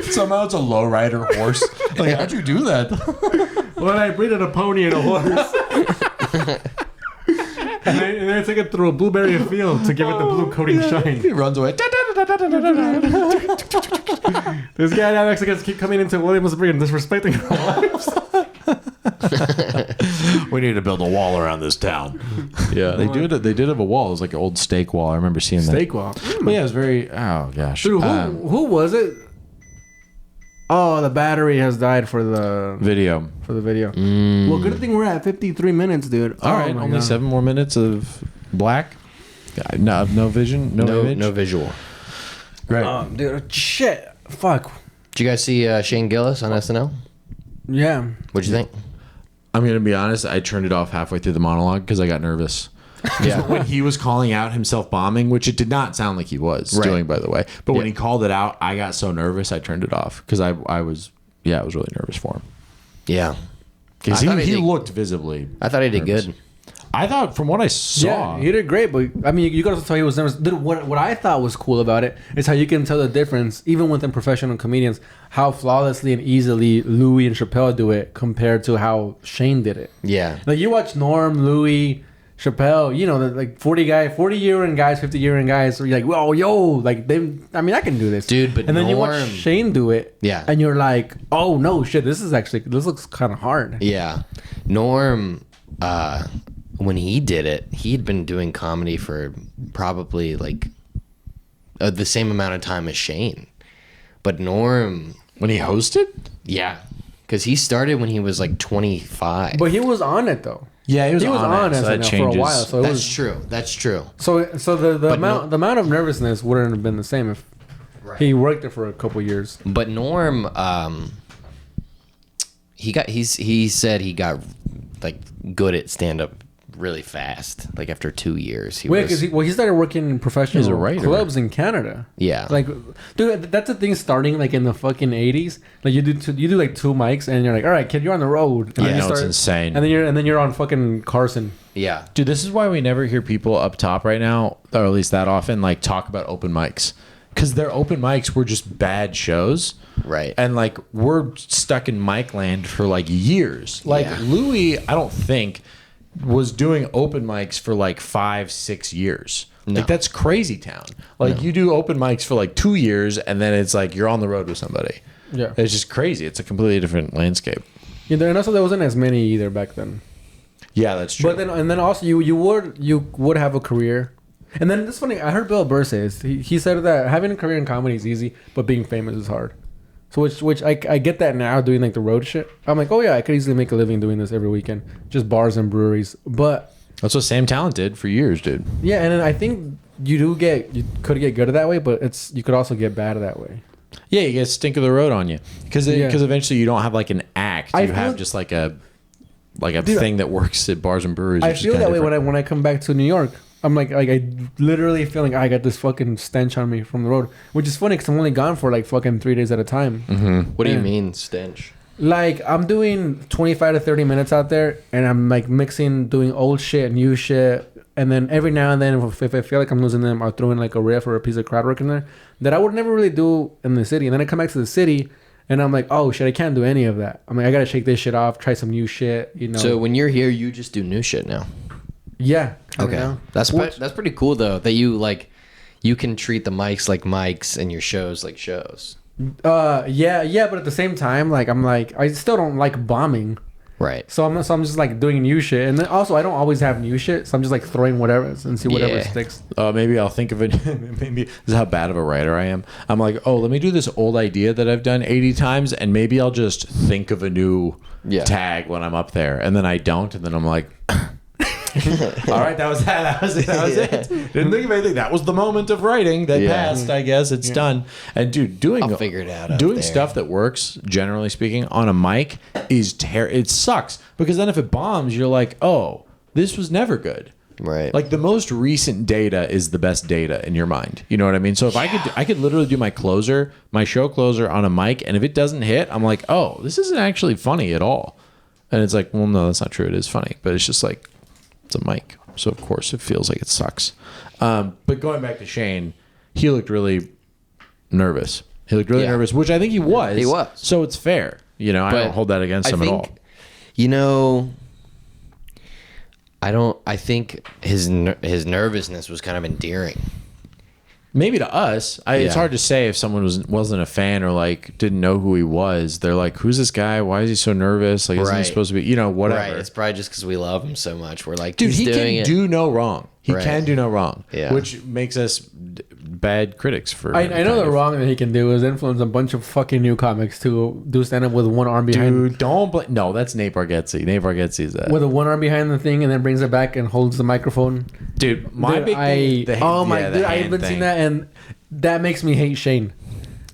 Somehow it's a lowrider horse. Like, how'd you do that? Well, I breeded a pony and a horse. And then I took it through a blueberry field to give it the blue coating shine. He runs away. This guy now Mexicans keep coming into Williamsburg and disrespecting our lives. We need to build a wall around this town. Yeah, they did have a wall. It was like an old stake wall. I remember seeing that. Steak wall. Well, yeah, it was very. Oh gosh. Dude, who was it? Oh, the battery has died for the Video. video. Well, good thing we're at 53 minutes, dude. All right, my only God. 7 more minutes of black. No vision, no image. No visual. Right. Dude, shit. Fuck. Did you guys see Shane Gillis on SNL? Yeah. What'd you think? I'm gonna be honest. I turned it off halfway through the monologue because I got nervous. Yeah. When he was calling out himself bombing, which it did not sound like he was Right. doing, by the way. But when Yeah. he called it out, I got so nervous I turned it off because I was really nervous for him. Yeah. Because I thought he did- looked visibly. I thought he did nervous. good. I thought from what I saw. Yeah, he did great, but I mean, you could also tell he was nervous. Dude, what I thought was cool about it is how you can tell the difference, even within professional comedians, how flawlessly and easily Louis and Chappelle do it compared to how Shane did it. Yeah. Like you watch Norm, Louis, Chappelle, you know, the like 40-year-in guys, 50-year-in guys. So you're like, whoa, yo, like they. I mean, I can do this, Dude, but and then you watch Norm- Shane do it, Yeah. and you're like, oh no, shit, this looks kind of hard. Yeah. Norm, when he did it, he'd been doing comedy for probably like the same amount of time as Shane. But Norm, When he hosted? yeah, because he started when he was like 25. But he was on it though. Yeah, he was on it, so that SNL for a changes. while, so it That's was true. That's true. so the But the amount of nervousness wouldn't have been the same if he worked it for a couple years. But Norm, he said he got like good at stand up really fast. Like after 2 years, he Wait, was. because he started working in professional He's a writer. clubs in Canada. Yeah. Like, dude, that's the thing. Starting like in the fucking 80s, like you do like 2 mics, and you're like, all right, kid, you're on the road. And Yeah, then you no, it's insane. And then you're on fucking Carson. Yeah. Dude, this is why we never hear people up top right now, or at least that often, like talk about open mics. Because their open mics were just bad shows. Right. And like we're stuck in mic land for like years. Like Yeah. Louis, I don't think was doing open mics for like 5-6 years. No. Like that's crazy town. Like you do open mics for like 2 years and then it's like you're on the road with somebody. Yeah. It's just crazy. It's a completely different landscape. Yeah, and also there wasn't as many either back then. Yeah, that's true. But then also you would have a career. And then it's funny. I heard Bill Burr say this. He said that having a career in comedy is easy, but being famous is hard. So which I get that now doing like the road shit. I'm like, oh yeah, I could easily make a living doing this every weekend, just bars and breweries. But that's what Sam Talent did for years, dude. yeah, and then I think you could get good at that way, but you could also get bad at that way. Yeah, you get stink of the road on you because eventually you don't have like an act. I You feel- have just like a Dude, thing that works at bars and breweries. I which is feel kinda that way different. when I come back to New York. I'm like I literally feel like I got this fucking stench on me from the road, which is funny because I'm only gone for like fucking 3 days at a time. What do you Yeah. mean stench? Like I'm doing 25 to 30 minutes out there, and I'm like mixing, doing old shit, new shit, and then every now and then, if I feel like I'm losing them, I'll throw in like a riff or a piece of crowd work in there that I would never really do in the city. And then I come back to the city, and I'm like, oh shit, I can't do any of that. I'm like, I gotta shake this shit off, try some new shit, you know. So when you're here, you just do new shit now. yeah, kinda Okay. now. That's Which- that's pretty cool though. That you can treat the mics like mics and your shows like shows. yeah, but at the same time, like I'm like, I still don't like bombing. Right. So I'm just like doing new shit, and then also I don't always have new shit, so I'm just like throwing whatever and see whatever Yeah. sticks. Maybe I'll think of it. Maybe this is how bad of a writer I am. I'm like, oh, let me do this old idea that I've done 80 times, and maybe I'll just think of a new tag when I'm up there, and then I don't, and then I'm like, all right, that was it. Didn't think of anything. That was the moment of writing that passed. I guess it's done. And dude, I'll figure it out. doing stuff that works, generally speaking, on a mic is it sucks because then if it bombs, you're like, oh, this was never good. Right. Like the most recent data is the best data in your mind. You know what I mean? So if I could literally do my show closer on a mic, and if it doesn't hit, I'm like, oh, this isn't actually funny at all. And it's like, well, no, that's not true. It is funny, but it's just like, it's a mic. So of course it feels like it sucks. But going back to Shane, he looked really nervous. He looked really nervous, which I think he was. He was. So it's fair. You know, I don't hold that against him at all. You know, I think his nervousness was kind of endearing. Maybe to us, it's hard to say if someone wasn't a fan or like didn't know who he was. They're like, "Who's this guy? Why is he so nervous? Like, isn't he supposed to be? You know, whatever." Right. It's probably just because we love him so much. We're like, Dude, he's he doing can it. do no wrong. He Right. can do no wrong. Yeah. Which makes us bad critics for. I him, know kind the of. wrong that he can do is influence a bunch of fucking new comics to do stand up with one arm behind. Dude, don't blame. No, that's Nate Bargatze. Nate Bargatze is that. With a one arm behind the thing and then brings it back and holds the microphone. Dude, my Dude, big thing. dude, I haven't seen that, and that makes me hate Shane.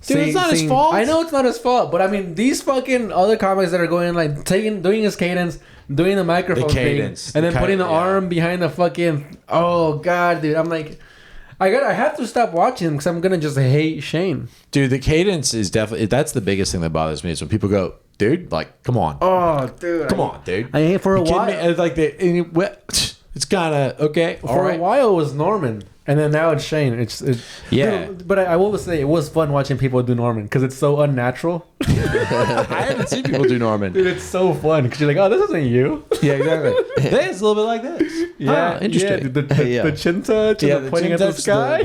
Dude, it's not his fault. I know it's not his fault, but I mean, these fucking other comics that are going like doing his cadence, doing the microphone cadence, thing, and then the putting the yeah. arm behind the fucking. Oh god, dude, I'm like, I have to stop watching because I'm gonna just hate Shane. Dude, the cadence is definitely that's the biggest thing that bothers me is when people go, dude, like, come on. Oh, dude. Come on, dude. I hate for a You kidding while. me? And like it's kind of okay. For a while it was Norman, and then now it's Shane. Yeah. Dude, but I will say it was fun watching people do Norman because it's so unnatural. I haven't seen people do Norman. Dude, it's so fun because you're like, oh, this isn't you. Yeah, exactly. This is a little bit like this. Yeah, interesting. Yeah, the chin touch, Yeah, and the pointing chin at the touch, sky.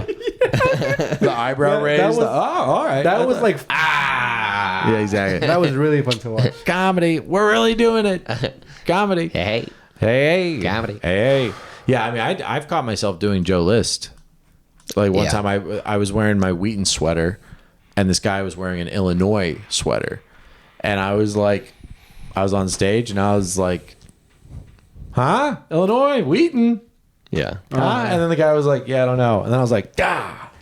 The eyebrow Yeah, raise. that was- all right. That was like, Yeah, exactly. that was really fun to watch. Comedy. We're really doing it. Comedy. Hey, Hey. Comedy. Hey. Yeah, I mean, I've caught myself doing Joe List. Like one Yeah. time I was wearing my Wheaton sweater and this guy was wearing an Illinois sweater. And I was on stage and I was like, huh? Illinois? Wheaton? yeah. Huh? And then the guy was like, yeah, I don't know. And then I was like,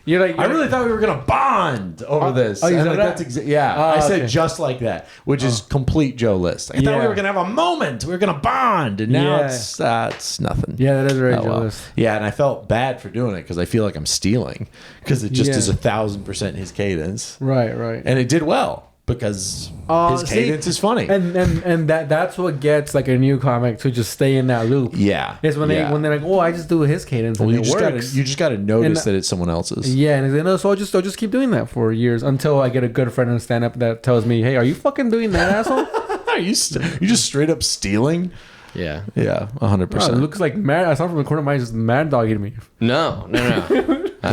You're like, I really thought we were gonna bond over this. oh, you And said like, that? yeah. Oh, I said okay. just like that, which is complete Joe List. I thought we Yeah. were gonna have a moment. We were gonna bond, and now Yeah. it's nothing. yeah, that is very Oh, well. jealous. Yeah, and I felt bad for doing it because I feel like I'm stealing because it just Yeah. is 1,000% his cadence, Right, right. and it did well because his See, cadence is funny. and that's what gets like a new comic to just stay in that loop. yeah, Is when yeah. they're like, oh, I just do his cadence and Well, it works. you just gotta notice And- that it's someone else's. Yeah, and it's like, no, so I'll just keep doing that for years until I get a good friend in stand up that tells me, hey, are you fucking doing that, asshole? Are you you just straight up stealing? Yeah. Yeah, Bro, 100%. it looks like mad. I saw from the corner of my eye, just mad dog eating me. No.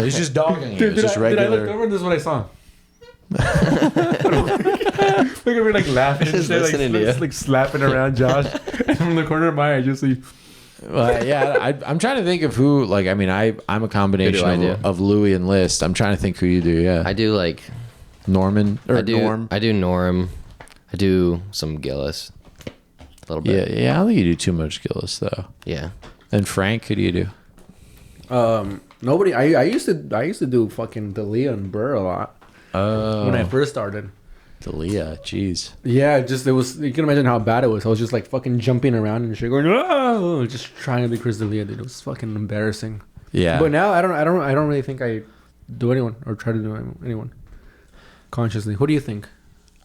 He's just dogging you. Dude, It's just did I look regular. over and this is what I saw? Look at me like laughing and Just shit, listening to you. like slapping around Josh. And from the corner of my eye, I just see. Yeah, I'm trying to think of who. Like, I mean, I'm a combination Who do I do? of Louis and List. I'm trying to think who you do. Yeah, I do like Norman or I do Norm. I do Norm. I do some Gillis. A little Yeah, bit. yeah. I don't think you do too much Gillis though. Yeah. And Frank, who do you do? Nobody. I used to do fucking Dalia and Burr a lot Oh, when I first started. Dalia. Jeez. Yeah, just it was. You can imagine how bad it was. I was just like fucking jumping around and shit, going, oh, just trying to be Chris D'Elia, dude. It was fucking embarrassing. Yeah. But now I don't really think I do anyone or try to do anyone consciously. Who do you think?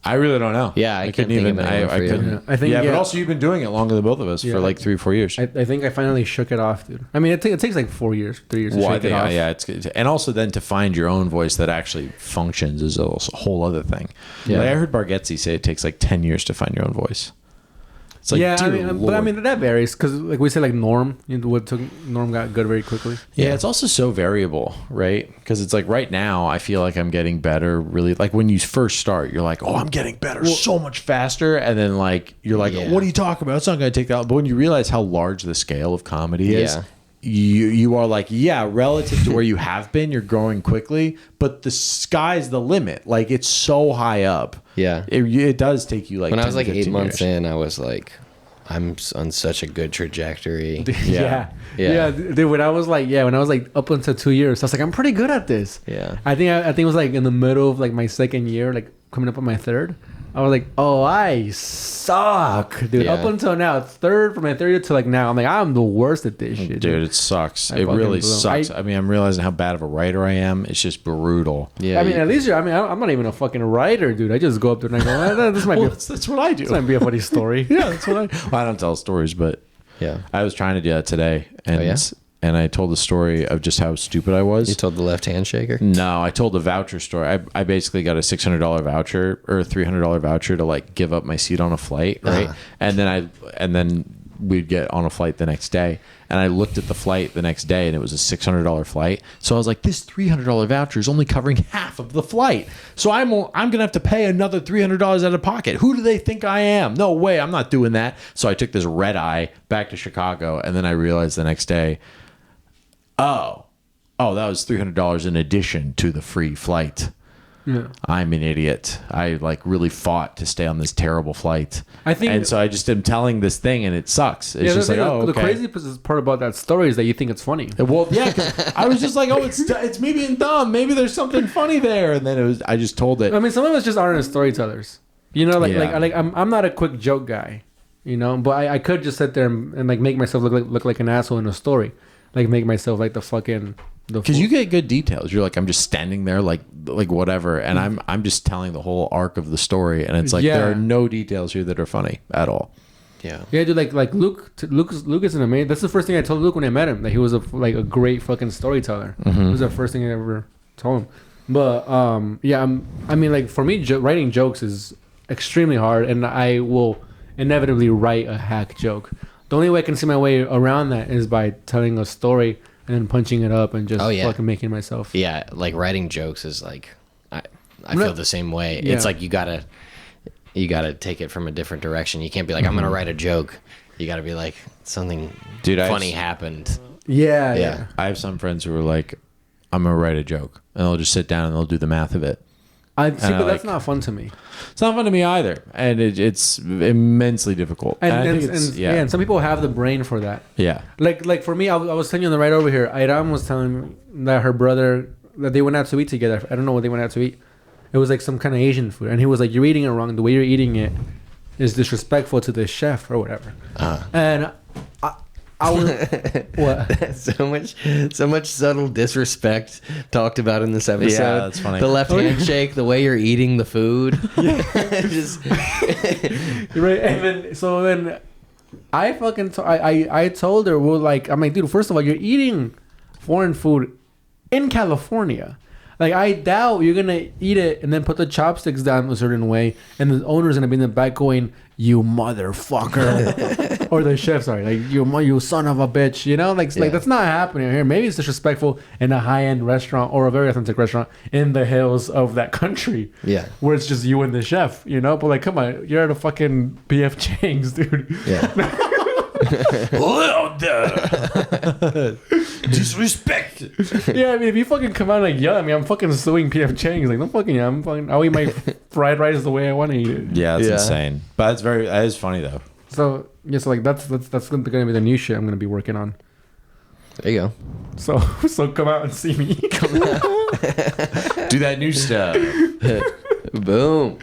I really don't know. Yeah, I can't think of anyone for you. Yeah, I think- Yeah, yeah. but also you've been doing it longer than both of us Yeah. for like 3 or 4 years. I think I finally shook it off, dude. I mean, it takes like 4 years, 3 years to Well, shake it off. yeah, it's good. And also then to find your own voice that actually functions is a whole other thing. Yeah. Like I heard Bargatze say it takes like 10 years to find your own voice. It's like, yeah, I dear mean, but I Lord. mean that varies because, like we said, like Norm, what took Norm got good very quickly. Yeah, it's also so variable, right? Because it's like right now, I feel like I'm getting better. Really, like when you first start, you're like, "Oh, I'm getting better so much faster," and then like you're like, Yeah. "What are you talking about? It's not going to take that." But when you realize how large the scale of comedy is, Yeah. you are like, yeah, relative to where you have been, you're growing quickly, but the sky's the limit. Like it's so high up. Yeah. It does take you like When I 10 was to like 8 15 months years. in, I was like, I'm on such a good trajectory. Yeah. Yeah. Dude, when I was like up until 2 years, I was like, I'm pretty good at this. Yeah. I think it was like in the middle of like my second year, like coming up on my third. I was like, oh, I suck, dude. Yeah. Up until now, third from my third year to like now, I'm like, I'm the worst at this shit, Dude, it sucks. I It fucking really blew. sucks. I mean, I'm realizing how bad of a writer I am. It's just brutal. Yeah. I mean, at least I'm not even a fucking writer, dude. I just go up there and I go, this might Well, be, that's what I do. this might be a funny story. Yeah, that's what I don't tell stories, but yeah. I was trying to do that today, and Oh, yeah? and I told the story of just how stupid I was. You told the left-handshaker? No, I told the voucher story. I basically got a $600 voucher or a $300 voucher to like give up my seat on a flight, right? And then we'd get on a flight the next day. And I looked at the flight the next day and it was a $600 flight. So I was like, this $300 voucher is only covering half of the flight. So I'm going to have to pay another $300 out of pocket. Who do they think I am? No way, I'm not doing that. So I took this red eye back to Chicago, and then I realized the next day, oh, that was $300 in addition to the free flight. Yeah. I'm an idiot. I like really fought to stay on this terrible flight. I think- and so I just am telling this thing, and it sucks. It's just like, oh, the okay. crazy part about that story is that you think it's funny. Well, yeah, 'cause I was just like, oh, it's me being dumb. Maybe there's something funny there, and then I just told it. I mean, some of us just aren't storytellers. You know, Yeah. I'm not a quick joke guy. You know, but I could just sit there and like make myself look like an asshole in a story, like make myself like the fucking Because you get good details. You're like, I'm just standing there, like whatever, and I'm just telling the whole arc of the story, and it's like there are no details here that are funny at all. Yeah. Yeah, dude. Like Luke is an amazing. That's the first thing I told Luke when I met him. That he was a great fucking storyteller. Mm-hmm. It was the first thing I ever told him. But yeah, I mean, like for me, writing jokes is extremely hard, and I will inevitably write a hack joke. The only way I can see my way around that is by telling a story and then punching it up and just fucking making it myself. Yeah, like writing jokes is like I feel the same way. Yeah. It's like you gotta take it from a different direction. You can't be like, I'm gonna write a joke. You gotta be like, something funny happened. Yeah. I have some friends who are like, I'm gonna write a joke, and they'll just sit down and they'll do the math of it. But that's not fun to me. It's not fun to me either, and it's immensely difficult. And some people have the brain for that. Yeah. Like for me, I was telling you on the right over here. Iram was telling me that her brother, that they went out to eat together. I don't know what they went out to eat. It was like some kind of Asian food, and he was like, "You're eating it wrong. The way you're eating it is disrespectful to the chef or whatever." And I was what? so much subtle disrespect talked about in this episode. Yeah, that's funny. The left handshake, the way you're eating the food. Just right. And then I fucking I told her, well, like, I'm like, dude, first of all, you're eating foreign food in California. Like, I doubt you're gonna eat it and then put the chopsticks down a certain way, and the owner's gonna be in the back going, "You motherfucker," or the chef, sorry, like, "You son of a bitch," you know, like that's not happening here. Maybe it's disrespectful in a high-end restaurant or a very authentic restaurant in the hills of that country, where it's just you and the chef, you know. But like, come on, you're at a fucking PF Chang's, dude. Yeah. Disrespect. Yeah, I mean, if you fucking come out like yell at me, I'm fucking suing PF Chang's. Like, don't fucking, I'll eat my fried rice the way I want to eat it. Yeah, that's insane. But that is funny though. So like that's gonna be the new shit I'm gonna be working on. There you go. So come out and see me. Do that new stuff. Boom.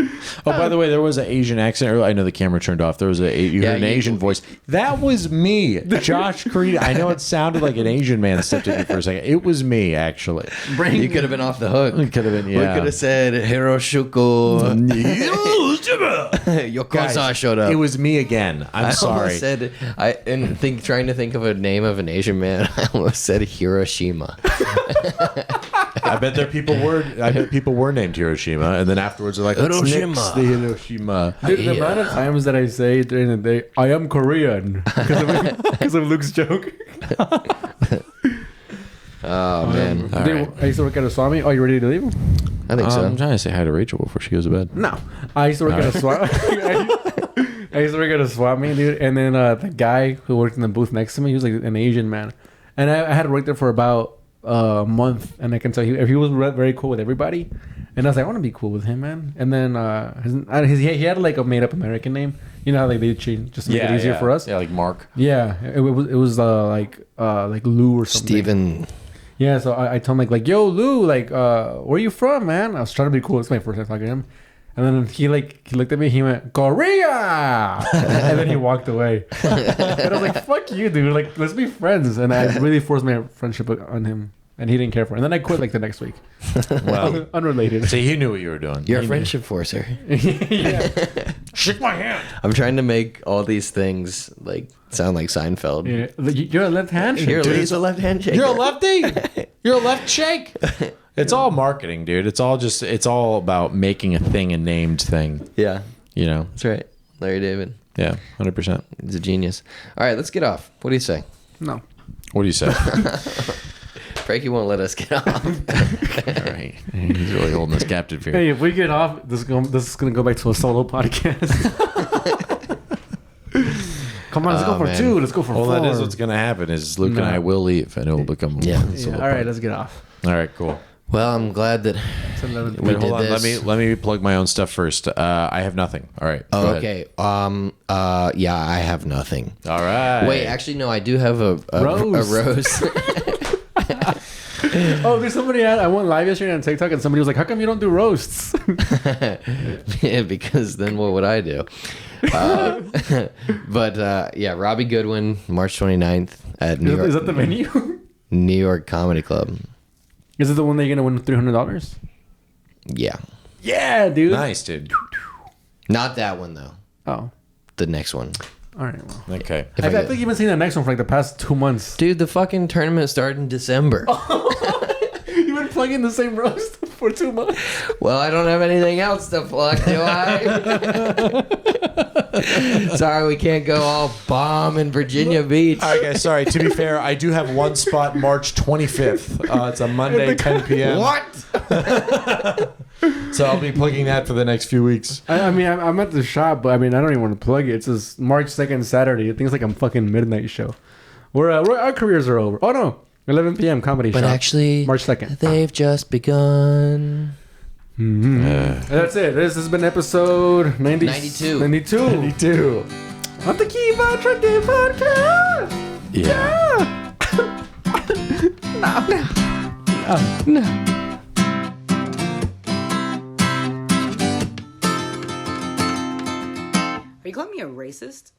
Oh, by the way, there was an Asian accent. I know the camera turned off. There was heard an Asian voice. That was me, Josh Creedon. I know it sounded like an Asian man stepped in for a second. It was me, actually. You could have been off the hook. It could have been, yeah. We could have said Hiroshuko. Yokoza showed up. It was me again. I'm sorry. Trying to think of a name of an Asian man, I almost said Hiroshima. I bet people were named Hiroshima, and then afterwards they're like, Hiroshima. The Hiroshima. Dude, the amount of times that I say during the day, I am Korean, because of Luke's joke. Oh man! I used to work at a Swami. Oh, you ready to leave? I think so. I'm trying to say hi to Rachel before she goes to bed. No, I used to work at a Swami. I used to work at a swap meet, dude, and then the guy who worked in the booth next to me, he was like an Asian man, and I had worked there for about a month, and I can tell he was very cool with everybody, and I was like, I want to be cool with him, man. And then he had like a made up American name, you know how like they change just to make it easier for us. Yeah, like Mark. Yeah, it was like Lou or something. Steven. Yeah, so I told him like, yo, Lou, like, where are you from, man? I was trying to be cool. It's my first time talking to him. And then he looked at me, he went, Korea! And then he walked away. And I was like, fuck you, dude. Like, let's be friends. And I really forced my friendship on him. And he didn't care for it. And then I quit like the next week. Well, unrelated. See, he knew what you were doing. You're a friendship forcer. Yeah. Shake my hand. I'm trying to make all these things like sound like Seinfeld. Yeah. You're a left-handshaker. He's a left-handshaker. You're a lefty. You're a left shake. It's all marketing, dude. It's all about making a thing a named thing. Yeah. You know? That's right. Larry David. Yeah, 100%. He's a genius. All right, let's get off. What do you say? No. What do you say? Frankie won't let us get off. All right. He's really holding us captive here. Hey, if we get off, this is going to go back to a solo podcast. Come on, let's go for 2. Let's go for 4. Well, that is what's going to happen is Luke and I will leave and it will become Yeah. All right, let's get off. All right, cool. Well, I'm glad that we Hold on. this. Let me plug my own stuff first. I have nothing. All right. Oh, go okay. Yeah, I have nothing. All right. Wait, actually, no, I do have a rose. Oh, there's somebody I went live yesterday on TikTok and somebody was like, how come you don't do roasts? Yeah, because then what would I do? But yeah, Robbie Goodwin, March 29th at New York. Is that the venue? New York Comedy Club. Is it the one that you're gonna win $300? Yeah. Yeah, dude. Nice, dude. Not that one though. Oh, The next one. all right. Well, Okay. I think you've been seeing the next one for like the past 2 months. Dude, the fucking tournament started in December. You've been plugging the same roast for 2 months. Well, I don't have anything else to plug, do I? Sorry, we can't go all bomb in Virginia Beach. All right, guys. Sorry. To be fair, I do have one spot March 25th. It's a Monday, 10 p.m. What? So I'll be plugging that for the next few weeks. I mean, I'm at the shop, but I mean, I don't even want to plug it. It's just March 2nd, Saturday. I think it's like a fucking midnight show. Our careers are over. Oh no, 11 p.m. comedy But shop. actually, March 2nd. they've just begun. Mm-hmm. And that's it. This has been episode 92. 92. Of the Kiva Trendy Podcast. Yeah. No. Are you calling me a racist?